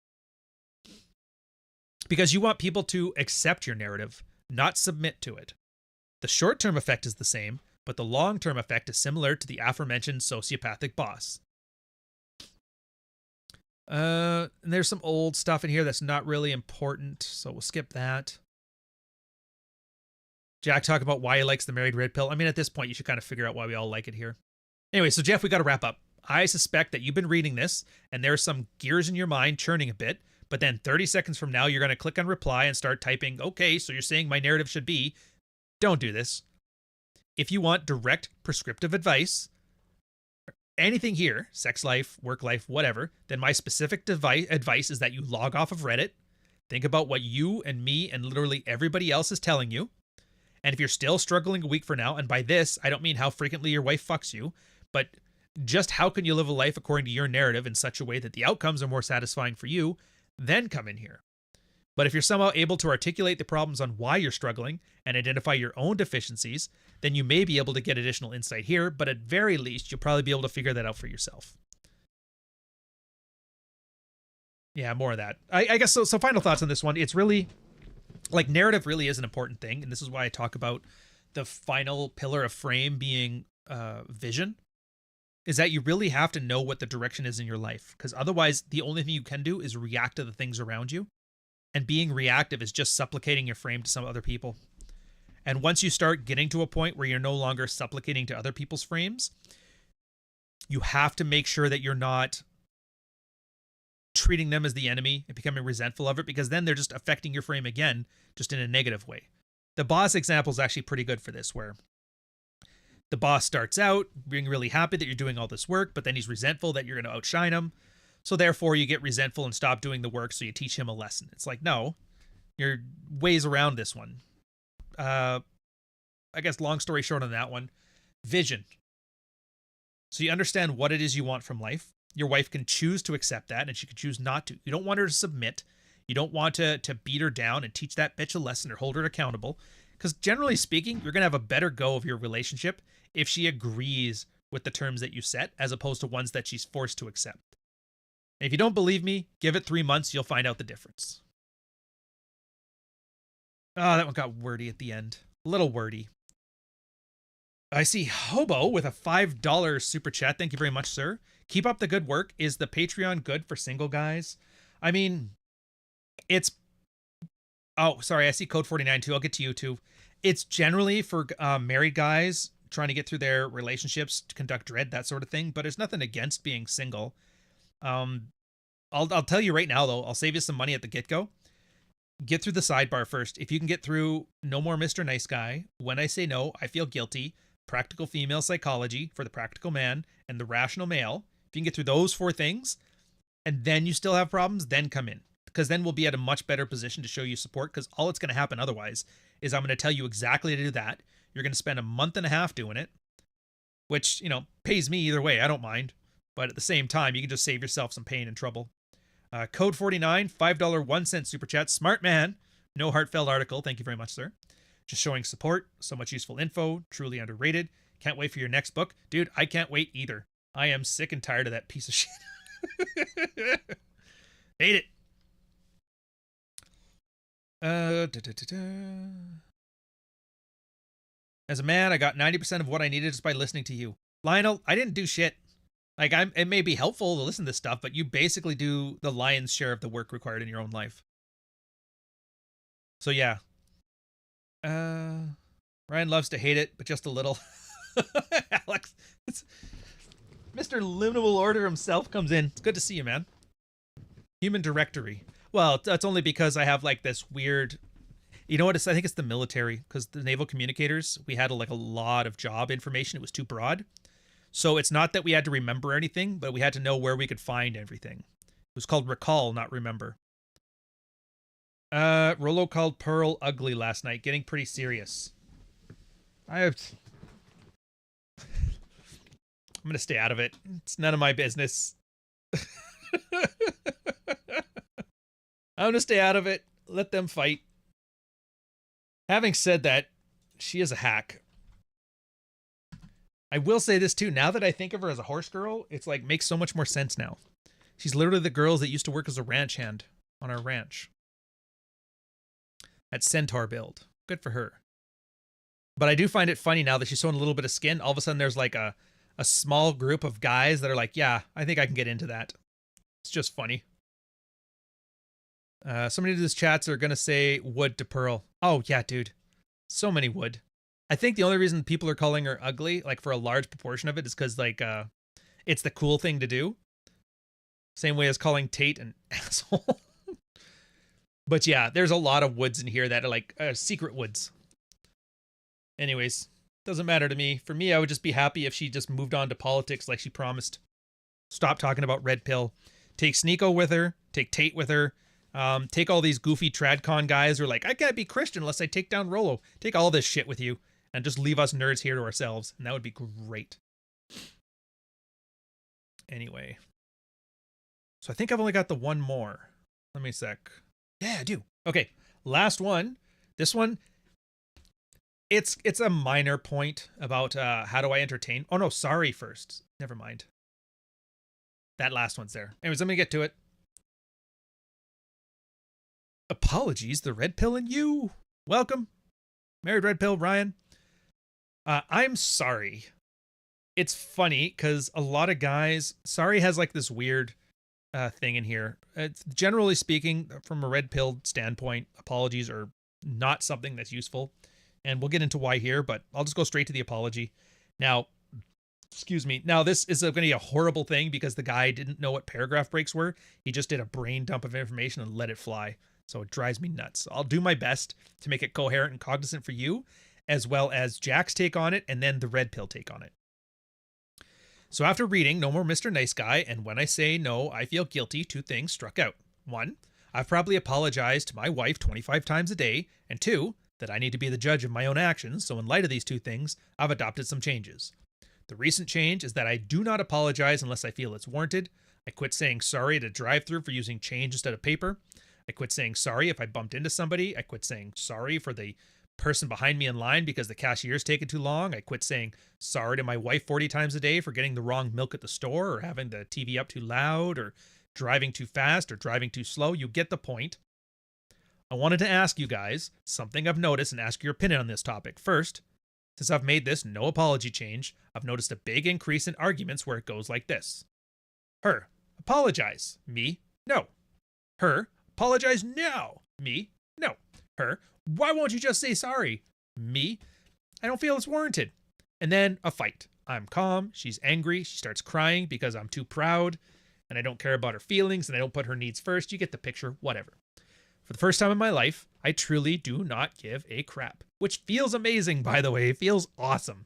Because you want people to accept your narrative, not submit to it. The short-term effect is the same, but the long-term effect is similar to the aforementioned sociopathic boss. And there's some old stuff in here that's not really important, so we'll skip that. Jack talk about why he likes the married red pill. I mean, at this point, you should kind of figure out why we all like it here. Anyway, so Jeff, we got to wrap up. I suspect that you've been reading this, and there's some gears in your mind churning a bit, but then 30 seconds from now, you're going to click on reply and start typing, okay, so you're saying my narrative should be. Don't do this. If you want direct prescriptive advice, anything here, sex life, work life, whatever, then my specific advice is that you log off of Reddit, think about what you and me and literally everybody else is telling you. And if you're still struggling a week for now, and by this, I don't mean how frequently your wife fucks you, but just how can you live a life according to your narrative in such a way that the outcomes are more satisfying for you, then come in here. But if you're somehow able to articulate the problems on why you're struggling and identify your own deficiencies, then you may be able to get additional insight here, but at very least, you'll probably be able to figure that out for yourself. Yeah, more of that. I guess so final thoughts on this one. It's really, like, narrative really is an important thing, and this is why I talk about the final pillar of frame being vision, is that you really have to know what the direction is in your life, because otherwise the only thing you can do is react to the things around you. And being reactive is just supplicating your frame to some other people. And once you start getting to a point where you're no longer supplicating to other people's frames, you have to make sure that you're not treating them as the enemy and becoming resentful of it, because then they're just affecting your frame again, just in a negative way. The boss example is actually pretty good for this, where the boss starts out being really happy that you're doing all this work, but then he's resentful that you're going to outshine him. So therefore you get resentful and stop doing the work, so you teach him a lesson. It's like, no, there are ways around this one. I guess long story short on that one, vision. So you understand what it is you want from life. Your wife can choose to accept that, and she can choose not to. You don't want her to submit. You don't want to beat her down and teach that bitch a lesson or hold her accountable. Because generally speaking, you're going to have a better go of your relationship if she agrees with the terms that you set, as opposed to ones that she's forced to accept. If you don't believe me, give it 3 months, you'll find out the difference. Oh, that one got wordy at the end. A little wordy. I see Hobo with a $5 super chat. Thank you very much, sir. Keep up the good work. Is the Patreon good for single guys? I mean, it's... Oh, sorry, I see code 49 too. I'll get to you too. It's generally for married guys trying to get through their relationships, to conduct dread, that sort of thing. But there's nothing against being single. I'll tell you right now, though, I'll save you some money at the get-go. Get through the sidebar first. If you can get through No More Mr. Nice Guy, When I Say No, I Feel Guilty, Practical Female Psychology for the Practical Man, and The Rational Male, if you can get through those 4 things, and then you still have problems, then come in. Because then we'll be at a much better position to show you support, because all that's going to happen otherwise is I'm going to tell you exactly to do that. You're going to spend a month and a half doing it, which, pays me either way. I don't mind. But at the same time, you can just save yourself some pain and trouble. Code 49, $5 1 super chat. Smart man. No heartfelt article. Thank you very much, sir. Just showing support. So much useful info. Truly underrated. Can't wait for your next book. Dude, I can't wait either. I am sick and tired of that piece of shit. Hate it. As a man, I got 90% of what I needed just by listening to you. Lionel, I didn't do shit. Like, it may be helpful to listen to this stuff, but you basically do the lion's share of the work required in your own life. So yeah. Ryan loves to hate it, but just a little. Alex, Mr. Liminal Order himself comes in. It's good to see you, man. Human directory. Well, that's only because I have like this weird. You know what? I think it's the military, because the naval communicators, we had like a lot of job information. It was too broad. So it's not that we had to remember anything, but we had to know where we could find everything. It was called recall, not remember. Rollo called Pearl ugly last night, getting pretty serious. I'm gonna stay out of it. It's none of my business. I'm gonna stay out of it. Let them fight. Having said that, she is a hack. I will say this too. Now that I think of her as a horse girl, it's like makes so much more sense now. She's literally the girls that used to work as a ranch hand on our ranch. At Centaur build. Good for her. But I do find it funny now that she's showing a little bit of skin. All of a sudden there's like a small group of guys that are like, yeah, I think I can get into that. It's just funny. So many of these chats are going to say wood to Pearl. Oh, yeah, dude. So many wood. I think the only reason people are calling her ugly, like for a large proportion of it, is because like it's the cool thing to do. Same way as calling Tate an asshole. But yeah, there's a lot of woods in here that are like secret woods. Anyways, doesn't matter to me. For me, I would just be happy if she just moved on to politics like she promised. Stop talking about Red Pill. Take Sneeko with her. Take Tate with her. Take all these goofy TradCon guys who are like, I can't be Christian unless I take down Rollo. Take all this shit with you and just leave us nerds here to ourselves. And that would be great. Anyway. So I think I've only got the one more. Let me sec. Yeah, I do. Okay, last one. This one, it's a minor point about how do I entertain. Oh no, sorry first. Never mind. That last one's there. Anyways, let me get to it. Apologies, the Red Pill and you. Welcome. Married Red Pill, Ryan. I'm sorry. It's funny because a lot of guys, sorry has like this weird thing in here. It's, generally speaking, from a Red Pill standpoint, apologies are not something that's useful. And we'll get into why here, but I'll just go straight to the apology. Now, excuse me. Now, this is going to be a horrible thing because the guy didn't know what paragraph breaks were. He just did a brain dump of information and let it fly. So it drives me nuts. I'll do my best to make it coherent and cognizant for you, as well as Jack's take on it and then the Red Pill take on it. So after reading No More Mr. Nice Guy and When I Say No, I Feel Guilty, two things struck out. One, I've probably apologized to my wife 25 times a day. And two, that I need to be the judge of my own actions. So in light of these two things, I've adopted some changes. The recent change is that I do not apologize unless I feel it's warranted. I quit saying sorry at a drive-thru for using change instead of paper. I quit saying sorry if I bumped into somebody. I quit saying sorry for the person behind me in line because the cashier's taking too long. I quit saying sorry to my wife 40 times a day for getting the wrong milk at the store or having the TV up too loud or driving too fast or driving too slow. You get the point. I wanted to ask you guys something I've noticed and ask your opinion on this topic. First, since I've made this no apology change, I've noticed a big increase in arguments where it goes like this. Her, apologize. Me, no. Her, apologize now. Me, no. Her, why won't you just say sorry? Me, I don't feel it's warranted. And then a fight. I'm calm. She's angry. She starts crying because I'm too proud and I don't care about her feelings and I don't put her needs first. You get the picture, whatever. For the first time in my life, I truly do not give a crap, which feels amazing, by the way. It feels awesome.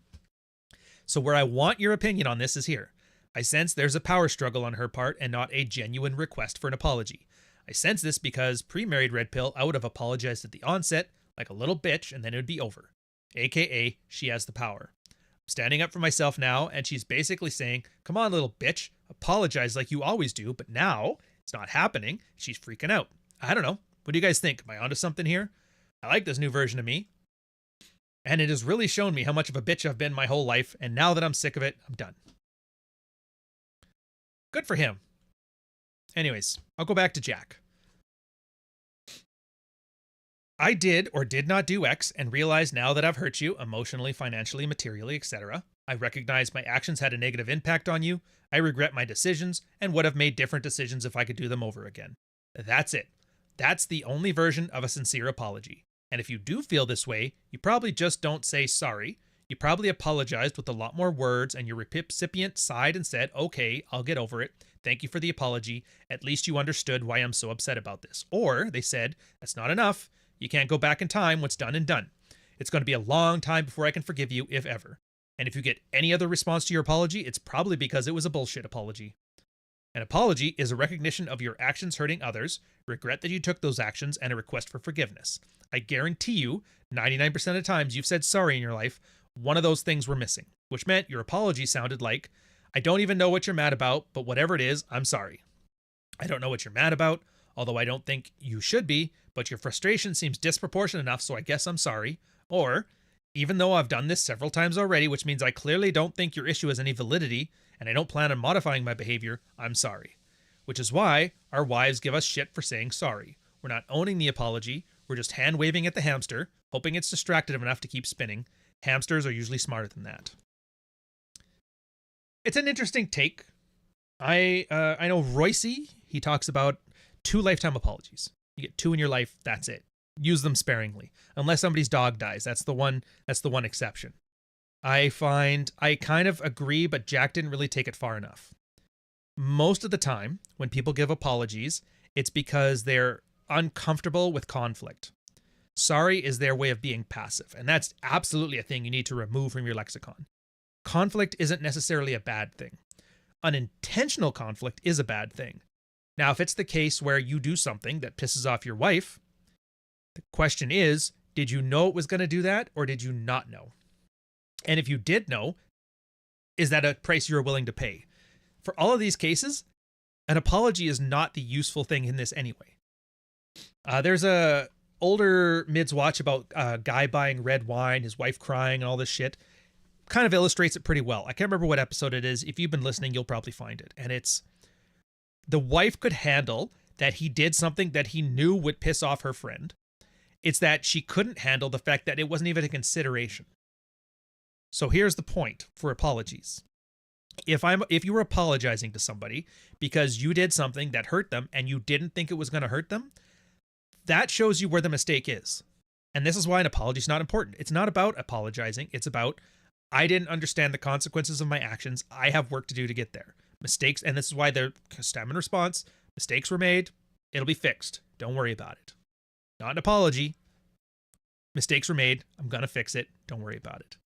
So where I want your opinion on this is here. I sense there's a power struggle on her part and not a genuine request for an apology. I sense this because pre-married Red Pill, I would have apologized at the onset like a little bitch and then it would be over. AKA, she has the power. I'm standing up for myself now and she's basically saying, come on little bitch, apologize like you always do, but now it's not happening. She's freaking out. I don't know. What do you guys think? Am I onto something here? I like this new version of me. And it has really shown me how much of a bitch I've been my whole life, and now that I'm sick of it, I'm done. Good for him. Anyways, I'll go back to Jack. I did or did not do X and realize now that I've hurt you emotionally, financially, materially, etc. I recognize my actions had a negative impact on you. I regret my decisions and would have made different decisions if I could do them over again. That's it. That's the only version of a sincere apology. And if you do feel this way, you probably just don't say sorry. You probably apologized with a lot more words, and your recipient sighed and said, "Okay, I'll get over it. Thank you for the apology. At least you understood why I'm so upset about this." Or they said, "That's not enough. You can't go back in time. What's done and done. It's going to be a long time before I can forgive you, if ever." And if you get any other response to your apology, it's probably because it was a bullshit apology. An apology is a recognition of your actions hurting others, regret that you took those actions, and a request for forgiveness. I guarantee you, 99% of times you've said sorry in your life, one of those things were missing, which meant your apology sounded like, "I don't even know what you're mad about, but whatever it is, I'm sorry. I don't know what you're mad about, although I don't think you should be, but your frustration seems disproportionate enough, so I guess I'm sorry." Or, "Even though I've done this several times already, which means I clearly don't think your issue has any validity, and I don't plan on modifying my behavior, I'm sorry." Which is why our wives give us shit for saying sorry. We're not owning the apology, we're just hand waving at the hamster, hoping it's distracted enough to keep spinning. Hamsters are usually smarter than that. It's an interesting take. I know Royce, he talks about 2 lifetime apologies. You get 2 in your life, that's it. Use them sparingly, unless somebody's dog dies. That's the one exception. I find I kind of agree, but Jack didn't really take it far enough. Most of the time, when people give apologies, it's because they're uncomfortable with conflict. Sorry is their way of being passive, and that's absolutely a thing you need to remove from your lexicon. Conflict isn't necessarily a bad thing. Unintentional conflict is a bad thing. Now, if it's the case where you do something that pisses off your wife, the question is, did you know it was going to do that, or did you not know? And if you did know, is that a price you're willing to pay? For all of these cases, an apology is not the useful thing in this anyway. There's a older MidsWatch about a guy buying red wine, his wife crying, and all this shit. Kind of illustrates it pretty well. I can't remember what episode it is. If you've been listening, you'll probably find it. And it's the wife could handle that he did something that he knew would piss off her friend. It's that she couldn't handle the fact that it wasn't even a consideration. So here's the point for apologies. If you were apologizing to somebody because you did something that hurt them and you didn't think it was going to hurt them, that shows you where the mistake is. And this is why an apology is not important. It's not about apologizing. It's about, I didn't understand the consequences of my actions. I have work to do to get there. Mistakes, and this is why the stem and response, mistakes were made. It'll be fixed. Don't worry about it. Not an apology. Mistakes were made. I'm going to fix it. Don't worry about it.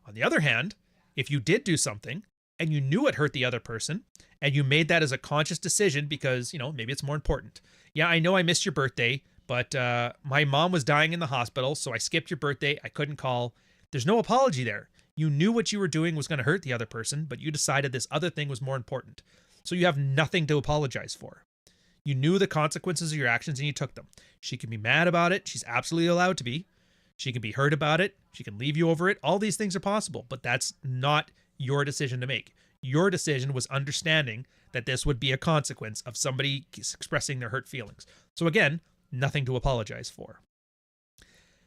On the other hand, if you did do something and you knew it hurt the other person and you made that as a conscious decision because, maybe it's more important. Yeah, I know I missed your birthday, but my mom was dying in the hospital, so I skipped your birthday. I couldn't call. There's no apology there. You knew what you were doing was going to hurt the other person, but you decided this other thing was more important. So you have nothing to apologize for. You knew the consequences of your actions and you took them. She can be mad about it. She's absolutely allowed to be. She can be hurt about it. She can leave you over it. All these things are possible, but that's not your decision to make. Your decision was understanding that this would be a consequence of somebody expressing their hurt feelings. So again, nothing to apologize for.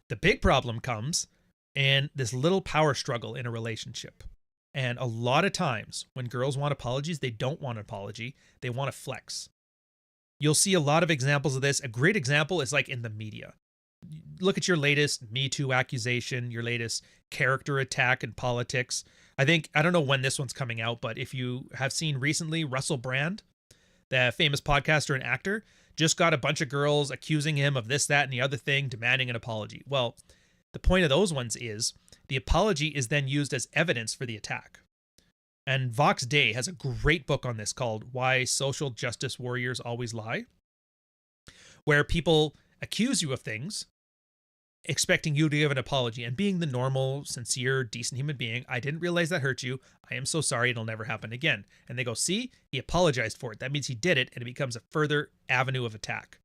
The big problem comes in this little power struggle in a relationship. And a lot of times when girls want apologies, they don't want an apology. They want to flex. You'll see a lot of examples of this. A great example is like in the media. Look at your latest Me Too accusation, your latest character attack in politics. I don't know when this one's coming out, but if you have seen recently, Russell Brand, the famous podcaster and actor, just got a bunch of girls accusing him of this, that, and the other thing, demanding an apology. Well, the point of those ones is the apology is then used as evidence for the attack. And Vox Day has a great book on this called Why Social Justice Warriors Always Lie, where people accuse you of things, expecting you to give an apology and being the normal, sincere, decent human being. I didn't realize that hurt you. I am so sorry. It'll never happen again. And they go, see, he apologized for it. That means he did it, and it becomes a further avenue of attack.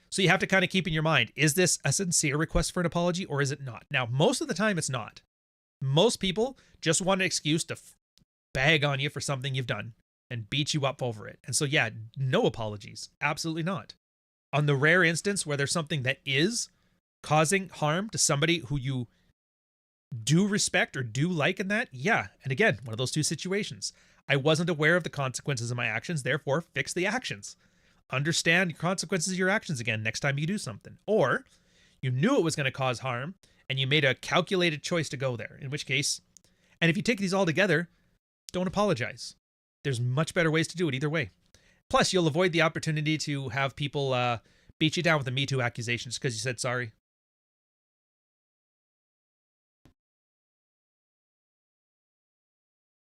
So you have to kind of keep in your mind, is this a sincere request for an apology or is it not? Now, most of the time it's not. Most people just want an excuse to bag on you for something you've done and beat you up over it. And so, yeah, no apologies. Absolutely not. On the rare instance where there's something that is causing harm to somebody who you do respect or do like in that? Yeah. And again, one of those two situations. I wasn't aware of the consequences of my actions, therefore fix the actions. Understand the consequences of your actions again next time you do something. Or you knew it was going to cause harm and you made a calculated choice to go there, in which case, and if you take these all together, don't apologize. There's much better ways to do it either way. Plus, you'll avoid the opportunity to have people beat you down with the Me Too accusations because you said sorry.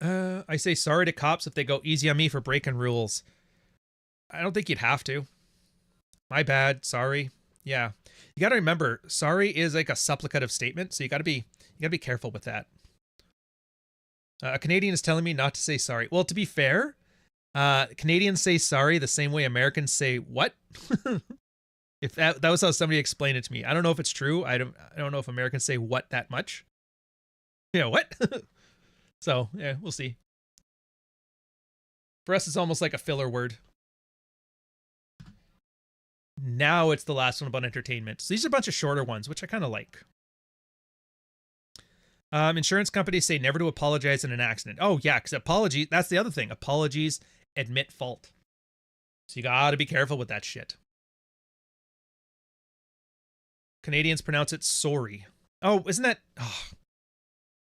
I say sorry to cops if they go easy on me for breaking rules. I don't think you'd have to. My bad. Sorry. Yeah. You got to remember, sorry is like a supplicative statement, so you got to be careful with that. A Canadian is telling me not to say sorry. Well, to be fair, Canadians say sorry the same way Americans say what? If that was how somebody explained it to me. I don't know if it's true. I don't know if Americans say what that much. Yeah, what? So, yeah, we'll see. For us, it's almost like a filler word. Now it's the last one about entertainment. So these are a bunch of shorter ones, which I kind of like. Insurance companies say never to apologize in an accident. Oh, yeah, because apology, that's the other thing. Apologies admit fault. So you got to be careful with that shit. Canadians pronounce it sorry. Oh, isn't that... Oh.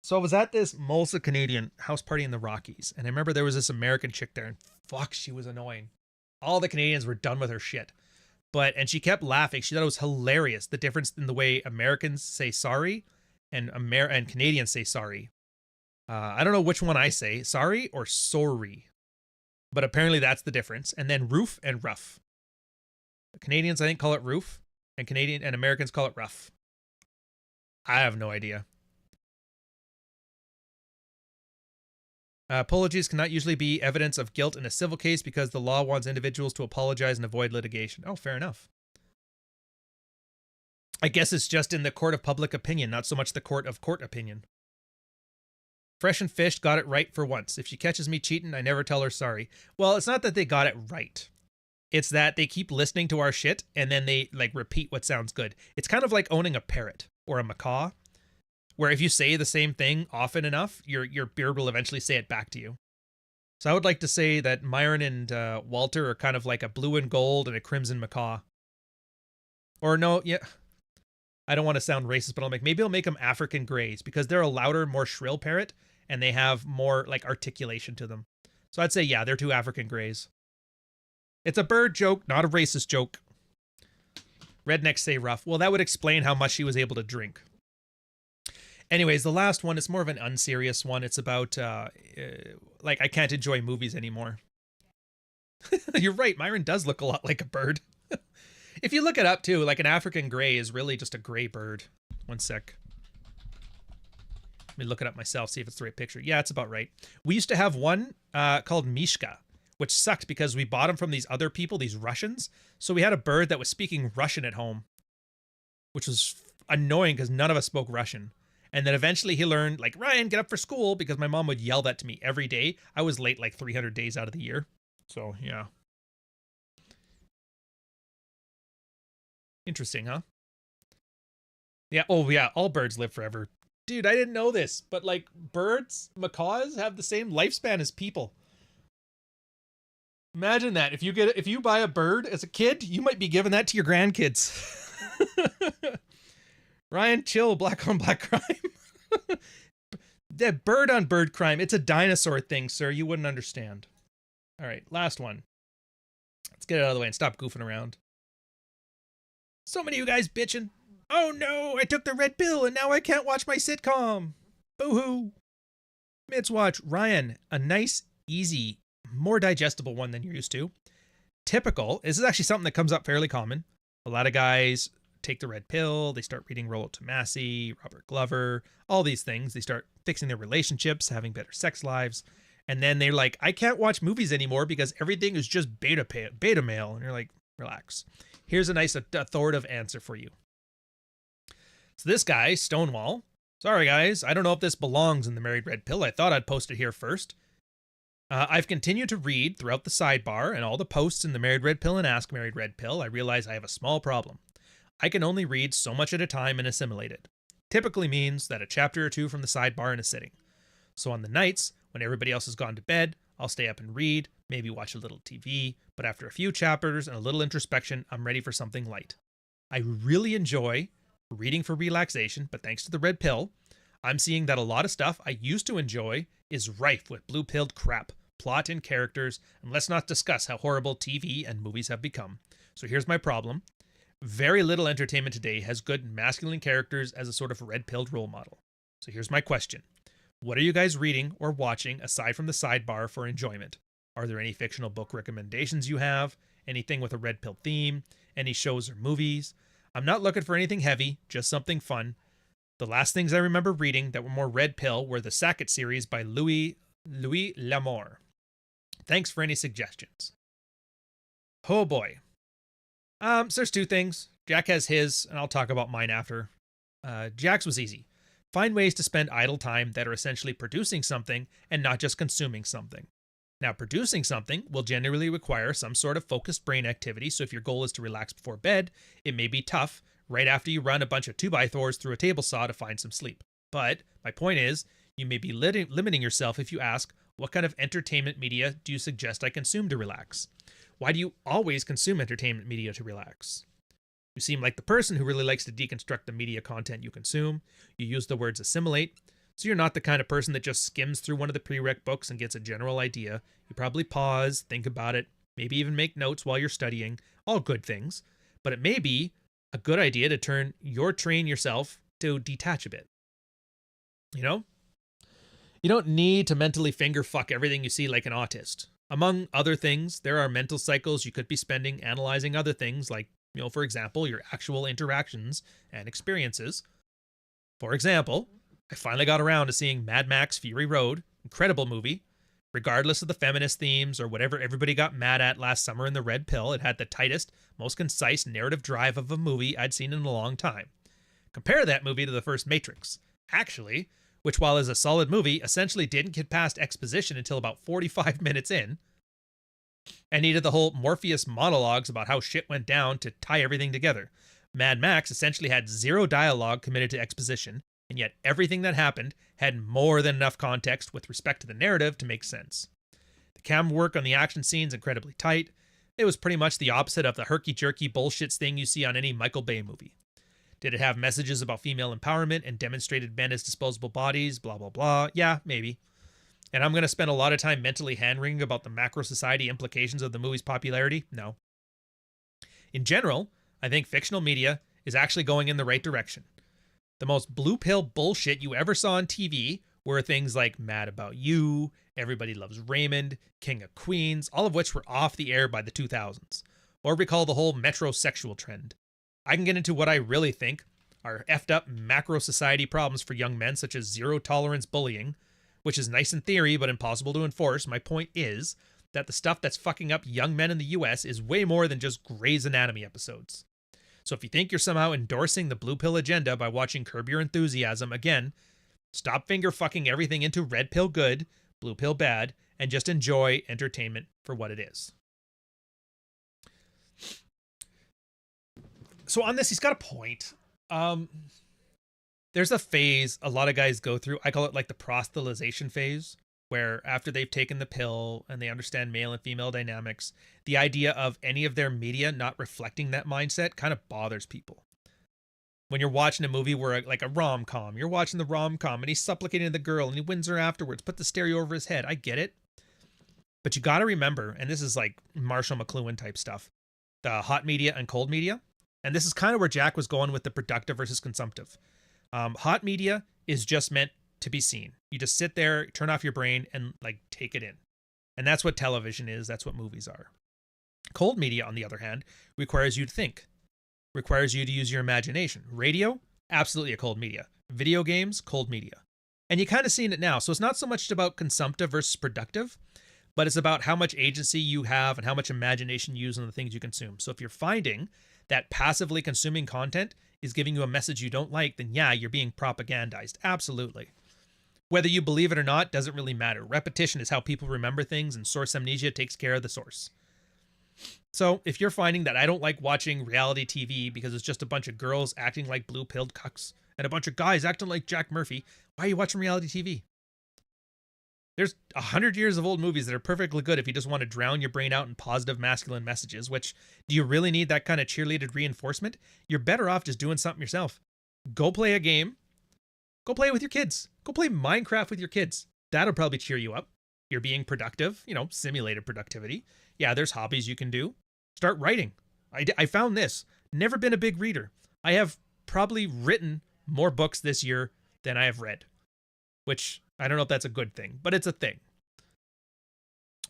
So I was at this Mulsa Canadian house party in the Rockies, and I remember there was this American chick there, and fuck, she was annoying. All the Canadians were done with her shit. And she kept laughing. She thought it was hilarious, the difference in the way Americans say sorry and Canadians say sorry. I don't know which one I say, sorry or sorry. But apparently that's the difference. And then roof and rough. The Canadians, I think, call it roof, and Americans call it rough. I have no idea. Apologies cannot usually be evidence of guilt in a civil case because the law wants individuals to apologize and avoid litigation. Oh, fair enough. I guess it's just in the court of public opinion, not so much the court of court opinion. Fresh and Fish got it right for once. If she catches me cheating, I never tell her sorry. Well, it's not that they got it right. It's that they keep listening to our shit and then they like repeat what sounds good. It's kind of like owning a parrot or a macaw, where if you say the same thing often enough, your beard will eventually say it back to you. So I would like to say that Myron and Walter are kind of like a blue and gold and a crimson macaw. Or no, yeah, I don't want to sound racist, but maybe I'll make them African grays because they're a louder, more shrill parrot and they have more like articulation to them. So I'd say, yeah, they're two African grays. It's a bird joke, not a racist joke. Rednecks say rough. Well, that would explain how much she was able to drink. Anyways, the last one is more of an unserious one. It's about, like, I can't enjoy movies anymore. You're right. Myron does look a lot like a bird. If you look it up, too, like an African gray is really just a gray bird. One sec. Let me look it up myself, see if it's the right picture. Yeah, it's about right. We used to have one called Mishka, which sucked because we bought them from these other people, these Russians. So we had a bird that was speaking Russian at home, which was annoying because none of us spoke Russian. And then eventually he learned, like, Ryan, get up for school, because my mom would yell that to me every day. I was late like 300 days out of the year. So, yeah. Interesting, huh? Yeah, oh yeah, all birds live forever. Dude, I didn't know this, but like birds, macaws have the same lifespan as people. Imagine that. If you buy a bird as a kid, you might be giving that to your grandkids. Ryan, chill, black on black crime. That bird on bird crime. It's a dinosaur thing, sir. You wouldn't understand. All right, last one. Let's get it out of the way and stop goofing around. So many of you guys bitching. Oh no, I took the red pill and now I can't watch my sitcom. Boo-hoo. MidsWatch. Ryan, a nice, easy, more digestible one than you're used to. Typical. This is actually something that comes up fairly common. A lot of guys take the red pill, they start reading Rollo Tomasi, Robert Glover, all these things. They start fixing their relationships, having better sex lives, and then they're like, I can't watch movies anymore because everything is just beta male. And you're like, relax. Here's a nice authoritative answer for you. So this guy, Stonewall, sorry guys, I don't know if this belongs in the Married Red Pill. I thought I'd post it here first. I've continued to read throughout the sidebar and all the posts in the Married Red Pill and Ask Married Red Pill. I realize I have a small problem. I can only read so much at a time and assimilate it. typically means that a chapter or two from the sidebar in a sitting. So on the nights when everybody else has gone to bed, I'll stay up and read, maybe watch a little TV, but after a few chapters and a little introspection, I'm ready for something light. I really enjoy reading for relaxation, but thanks to the red pill, I'm seeing that a lot of stuff I used to enjoy is rife with blue-pilled crap, plot and characters, and let's not discuss how horrible TV and movies have become. So here's my problem. Very little entertainment today has good masculine characters as a sort of red-pilled role model. So here's my question. What are you guys reading or watching aside from the sidebar for enjoyment? Are there any fictional book recommendations you have? Anything with a red pill theme? Any shows or movies? I'm not looking for anything heavy, just something fun. The last things I remember reading that were more red pill were the Sackett series by Louis L'Amour. Thanks for any suggestions. Oh boy. So there's two things. Jack has his, and I'll talk about mine after. Jack's was easy. Find ways to spend idle time that are essentially producing something and not just consuming something. Now, producing something will generally require some sort of focused brain activity, so if your goal is to relax before bed, it may be tough right after you run a bunch of 2x4s through a table saw to find some sleep. But my point is, you may be limiting yourself if you ask, what kind of entertainment media do you suggest I consume to relax? Why do you always consume entertainment media to relax? You seem like the person who really likes to deconstruct the media content you consume. You use the words assimilate. So you're not the kind of person that just skims through one of the prereq books and gets a general idea. You probably pause, think about it, maybe even make notes while you're studying. All good things. But it may be a good idea to train yourself to detach a bit. You know? You don't need to mentally finger fuck everything you see like an autist. Among other things, there are mental cycles you could be spending analyzing other things like, for example, your actual interactions and experiences. For example, I finally got around to seeing Mad Max Fury Road, incredible movie. Regardless of the feminist themes or whatever everybody got mad at last summer in the red pill, it had the tightest, most concise narrative drive of a movie I'd seen in a long time. Compare that movie to the first Matrix, actually, which while is a solid movie, essentially didn't get past exposition until about 45 minutes in, and needed the whole Morpheus monologues about how shit went down to tie everything together. Mad Max essentially had zero dialogue committed to exposition, and yet everything that happened had more than enough context with respect to the narrative to make sense. The camera work on the action scenes incredibly tight. It was pretty much the opposite of the herky-jerky bullshit thing you see on any Michael Bay movie. Did it have messages about female empowerment and demonstrated men as disposable bodies, blah blah blah? Yeah, maybe. And I'm going to spend a lot of time mentally hand-wringing about the macro society implications of the movie's popularity? No. In general, I think fictional media is actually going in the right direction. The most blue pill bullshit you ever saw on TV were things like Mad About You, Everybody Loves Raymond, King of Queens, all of which were off the air by the 2000s. Or recall the whole metrosexual trend. I can get into what I really think are effed up macro society problems for young men, such as zero tolerance bullying, which is nice in theory but impossible to enforce. My point is that the stuff that's fucking up young men in the US is way more than just Grey's Anatomy episodes. So if you think you're somehow endorsing the blue pill agenda by watching Curb Your Enthusiasm, again, stop finger fucking everything into red pill good, blue pill bad, and just enjoy entertainment for what it is. So on this, he's got a point. There's a phase a lot of guys go through. I call it like the proselytization phase, where after they've taken the pill and they understand male and female dynamics, the idea of any of their media not reflecting that mindset kind of bothers people. When you're watching a movie where like a rom-com, you're watching the rom-com and he's supplicating to the girl and he wins her afterwards, put the stereo over his head. I get it. But you got to remember, and this is like Marshall McLuhan type stuff, the hot media and cold media. And this is kind of where Jack was going with the productive versus consumptive. Hot media is just meant to be seen. You just sit there, turn off your brain, and like take it in. And that's what television is. That's what movies are. Cold media, on the other hand, requires you to think, requires you to use your imagination. Radio, absolutely a cold media. Video games, cold media. And you kind of seen it now. So it's not so much about consumptive versus productive, but it's about how much agency you have and how much imagination you use on the things you consume. So if you're finding that passively consuming content is giving you a message you don't like, then yeah, you're being propagandized. Absolutely. Whether you believe it or not doesn't really matter. Repetition is how people remember things, and source amnesia takes care of the source. So if you're finding that I don't like watching reality TV because it's just a bunch of girls acting like blue-pilled cucks and a bunch of guys acting like Jack Murphy. Why are you watching reality TV? There's 100 years of old movies that are perfectly good if you just want to drown your brain out in positive masculine messages, which, do you really need that kind of cheerleaded reinforcement? You're better off just doing something yourself. Go play a game. Go play it with your kids. Go play Minecraft with your kids. That'll probably cheer you up. You're being productive, simulated productivity. Yeah, there's hobbies you can do. Start writing. I found this. Never been a big reader. I have probably written more books this year than I have read, which I don't know if that's a good thing, but it's a thing.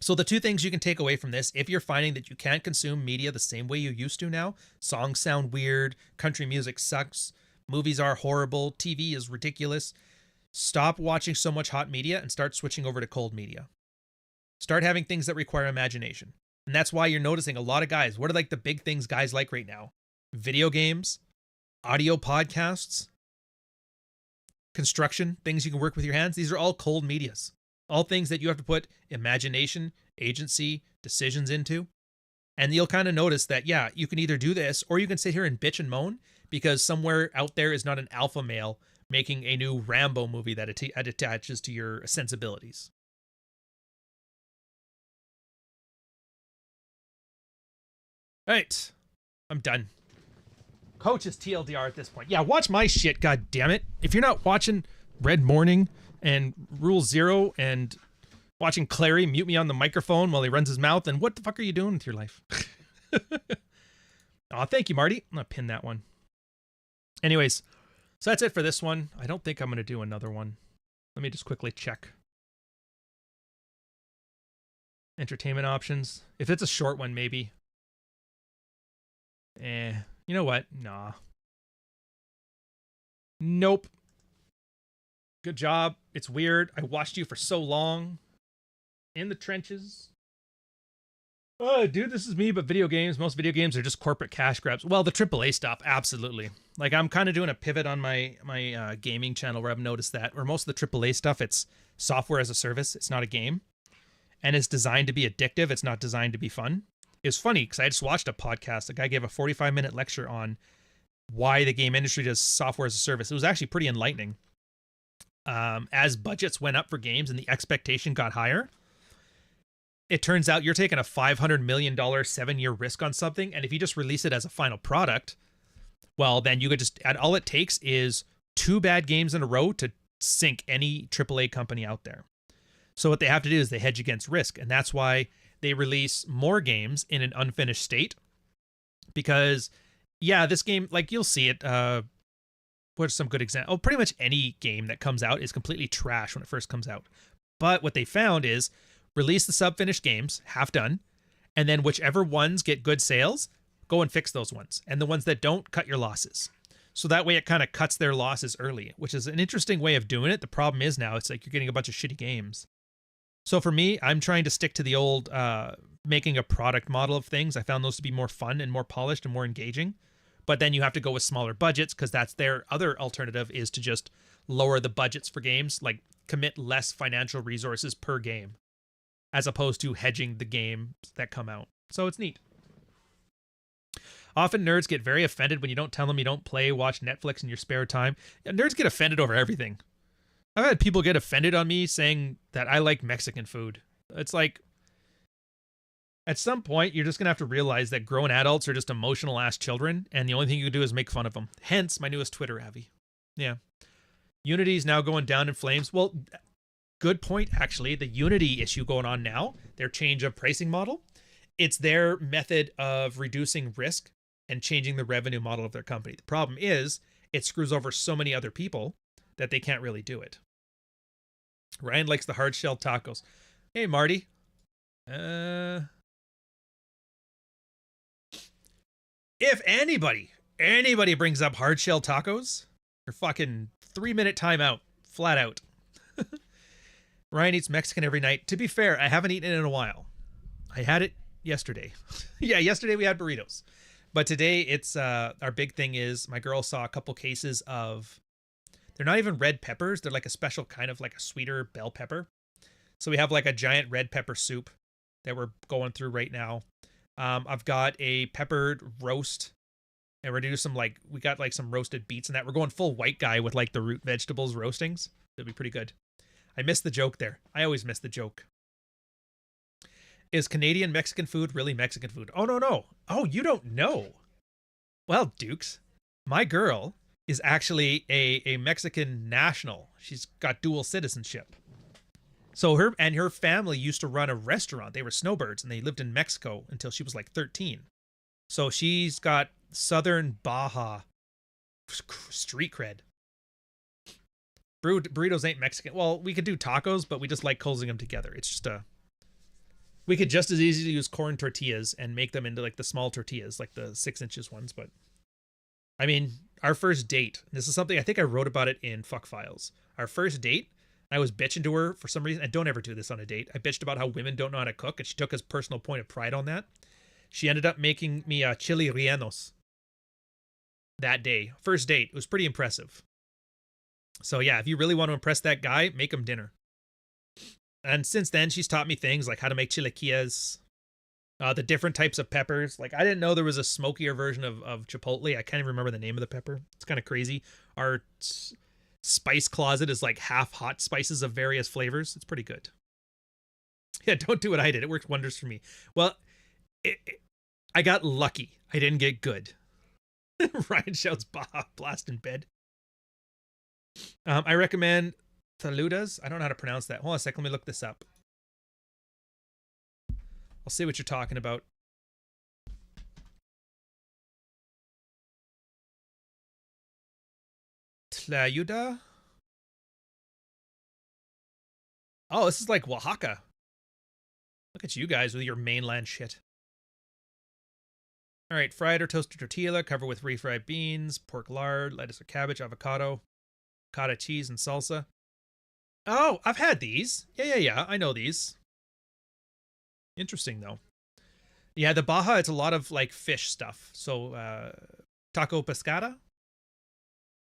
So the two things you can take away from this, if you're finding that you can't consume media the same way you used to now, songs sound weird, country music sucks, movies are horrible, TV is ridiculous, stop watching so much hot media and start switching over to cold media. Start having things that require imagination. And that's why you're noticing a lot of guys. What are like the big things guys like right now? Video games, audio podcasts, construction, things you can work with your hands. These are all cold medias. All things that you have to put imagination, agency, decisions into. And you'll kind of notice that, yeah, you can either do this or you can sit here and bitch and moan because somewhere out there is not an alpha male making a new Rambo movie that attaches to your sensibilities. All right, I'm done. Coach is TLDR at this point. Yeah, watch my shit, god damn it. If you're not watching Red Morning and Rule Zero and watching Clary mute me on the microphone while he runs his mouth, then what the fuck are you doing with your life? Oh, thank you, Marty. I'm gonna pin that one. Anyways, so that's it for this one. I don't think I'm gonna do another one. Let me just quickly check. Entertainment options. If it's a short one, maybe. You know what? Nah. Nope. Good job. It's weird. I watched you for so long. In the trenches. Oh, dude, this is me, but video games. Most video games are just corporate cash grabs. Well, the AAA stuff, absolutely. Like, I'm kind of doing a pivot on my gaming channel where I've noticed that. Where most of the AAA stuff, it's software as a service. It's not a game. And it's designed to be addictive. It's not designed to be fun. It's funny because I just watched a podcast. A guy gave a 45-minute lecture on why the game industry does software as a service. It was actually pretty enlightening. As budgets went up for games and the expectation got higher, it turns out you're taking a $500 million 7-year risk on something. And if you just release it as a final product, well, then you could just, and all it takes is 2 bad games in a row to sink any AAA company out there. So what they have to do is they hedge against risk. And that's why they release more games in an unfinished state. Because, yeah, this game, like, you'll see it. What's some good example? Oh, pretty much any game that comes out is completely trash when it first comes out. But what they found is release the sub-finished games, half done, and then whichever ones get good sales, go and fix those ones. And the ones that don't, cut your losses. So that way it kind of cuts their losses early, which is an interesting way of doing it. The problem is now it's like you're getting a bunch of shitty games. So for me, I'm trying to stick to the old making a product model of things. I found those to be more fun and more polished and more engaging. But then you have to go with smaller budgets because that's their other alternative is to just lower the budgets for games, like commit less financial resources per game, as opposed to hedging the games that come out. So it's neat. Often nerds get very offended when you don't tell them you don't play, watch Netflix in your spare time. Yeah, nerds get offended over everything. I've had people get offended on me saying that I like Mexican food. It's like, at some point, you're just going to have to realize that grown adults are just emotional ass children, and the only thing you can do is make fun of them. Hence, my newest Twitter Avi. Yeah. Unity's now going down in flames. Well, good point, actually. The Unity issue going on now, their change of pricing model, it's their method of reducing risk and changing the revenue model of their company. The problem is, it screws over so many other people that they can't really do it. Ryan likes the hard-shelled tacos. Hey, Marty. If anybody brings up hard-shelled tacos, you're fucking 3-minute timeout. Flat out. Ryan eats Mexican every night. To be fair, I haven't eaten it in a while. I had it yesterday. Yeah, yesterday we had burritos. But today it's, our big thing is my girl saw a couple cases of, they're not even red peppers. They're like a special kind of like a sweeter bell pepper. So we have like a giant red pepper soup that we're going through right now. I've got a peppered roast And we're gonna do some like we got like some roasted beets and that. We're going full white guy with like the root vegetables roastings. It'll be pretty good. I missed the joke there. I always miss the joke. Is Canadian Mexican food really Mexican food? Oh no. Oh, you don't know. Well, Dukes, my girl is actually a Mexican national. She's got dual citizenship. So her family used to run a restaurant. They were snowbirds and they lived in Mexico until she was like 13. So she's got Southern Baja street cred. Burritos ain't Mexican. Well, we could do tacos, but we just like closing them together. It's just we could just as easily use corn tortillas and make them into like the small tortillas, like the 6 inches ones. But I mean, our first date, this is something I think I wrote about it in Fuck Files. Our first date, I was bitching to her for some reason. I don't ever do this on a date. I bitched about how women don't know how to cook, and she took his personal point of pride on that. She ended up making me chili rellenos that day. First date. It was pretty impressive. So yeah, if you really want to impress that guy, make him dinner. And since then, she's taught me things like how to make chilaquiles, the different types of peppers. Like, I didn't know there was a smokier version of chipotle. I can't even remember the name of the pepper. It's kind of crazy. Our spice closet is like half hot spices of various flavors. It's pretty good. Yeah, don't do what I did. It worked wonders for me. Well, I got lucky. I didn't get good. Ryan shouts, "Bah, blast in bed." I recommend Thaludas. I don't know how to pronounce that. Hold on a second. Let me look this up. I'll see what you're talking about. Tlayuda? Oh, this is like Oaxaca. Look at you guys with your mainland shit. All right, fried or toasted tortilla, cover with refried beans, pork lard, lettuce or cabbage, avocado, ricotta cheese, and salsa. Oh, I've had these. Yeah. I know these. Interesting, though. Yeah, the Baja, it's a lot of, like, fish stuff. So, taco pescada.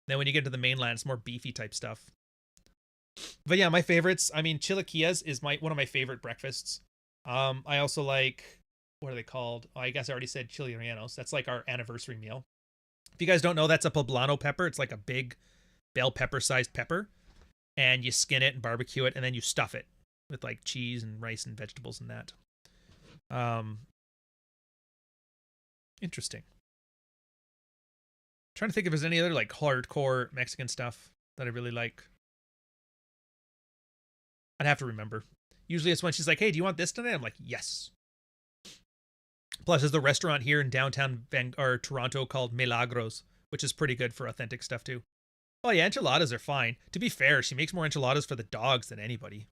Then when you get to the mainland, it's more beefy type stuff. But yeah, my favorites. I mean, chilaquiles is one of my favorite breakfasts. I also like, what are they called? Oh, I guess I already said chili rellenos. That's like our anniversary meal. If you guys don't know, that's a poblano pepper. It's like a big bell pepper sized pepper. And you skin it and barbecue it, and then you stuff it with like cheese and rice and vegetables and that. Interesting. Trying to think if there's any other like hardcore Mexican stuff that I really like. I'd have to remember. Usually it's when she's like, "Hey, do you want this tonight?" I'm like, "Yes." Plus, there's the restaurant here in downtown Toronto called Milagros, which is pretty good for authentic stuff too. Oh yeah, enchiladas are fine. To be fair, she makes more enchiladas for the dogs than anybody.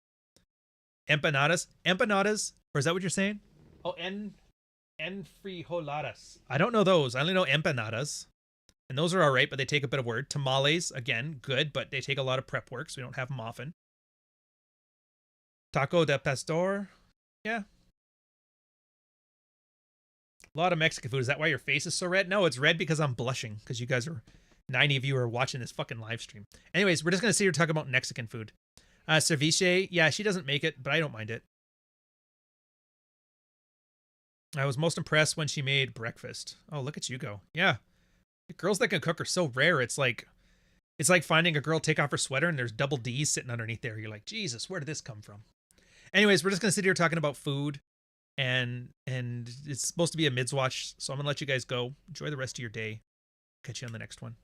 Empanadas? Or is that what you're saying? Oh, enfrijoladas. I don't know those. I only know empanadas. And those are all right, but they take a bit of work. Tamales, again, good, but they take a lot of prep work, so we don't have them often. Taco de pastor. Yeah. A lot of Mexican food. Is that why your face is so red? No, it's red because I'm blushing, because you guys are... 90 of you are watching this fucking live stream. Anyways, we're just going to sit here talking about Mexican food. Ceviche, yeah, she doesn't make it, but I don't mind it. I was most impressed when she made breakfast. Oh, look at you go. Yeah. The girls that can cook are so rare. It's like finding a girl take off her sweater and there's double D's sitting underneath there. You're like, Jesus, where did this come from? Anyways, we're just going to sit here talking about food. And it's supposed to be a MidsWatch, so I'm going to let you guys go. Enjoy the rest of your day. Catch you on the next one.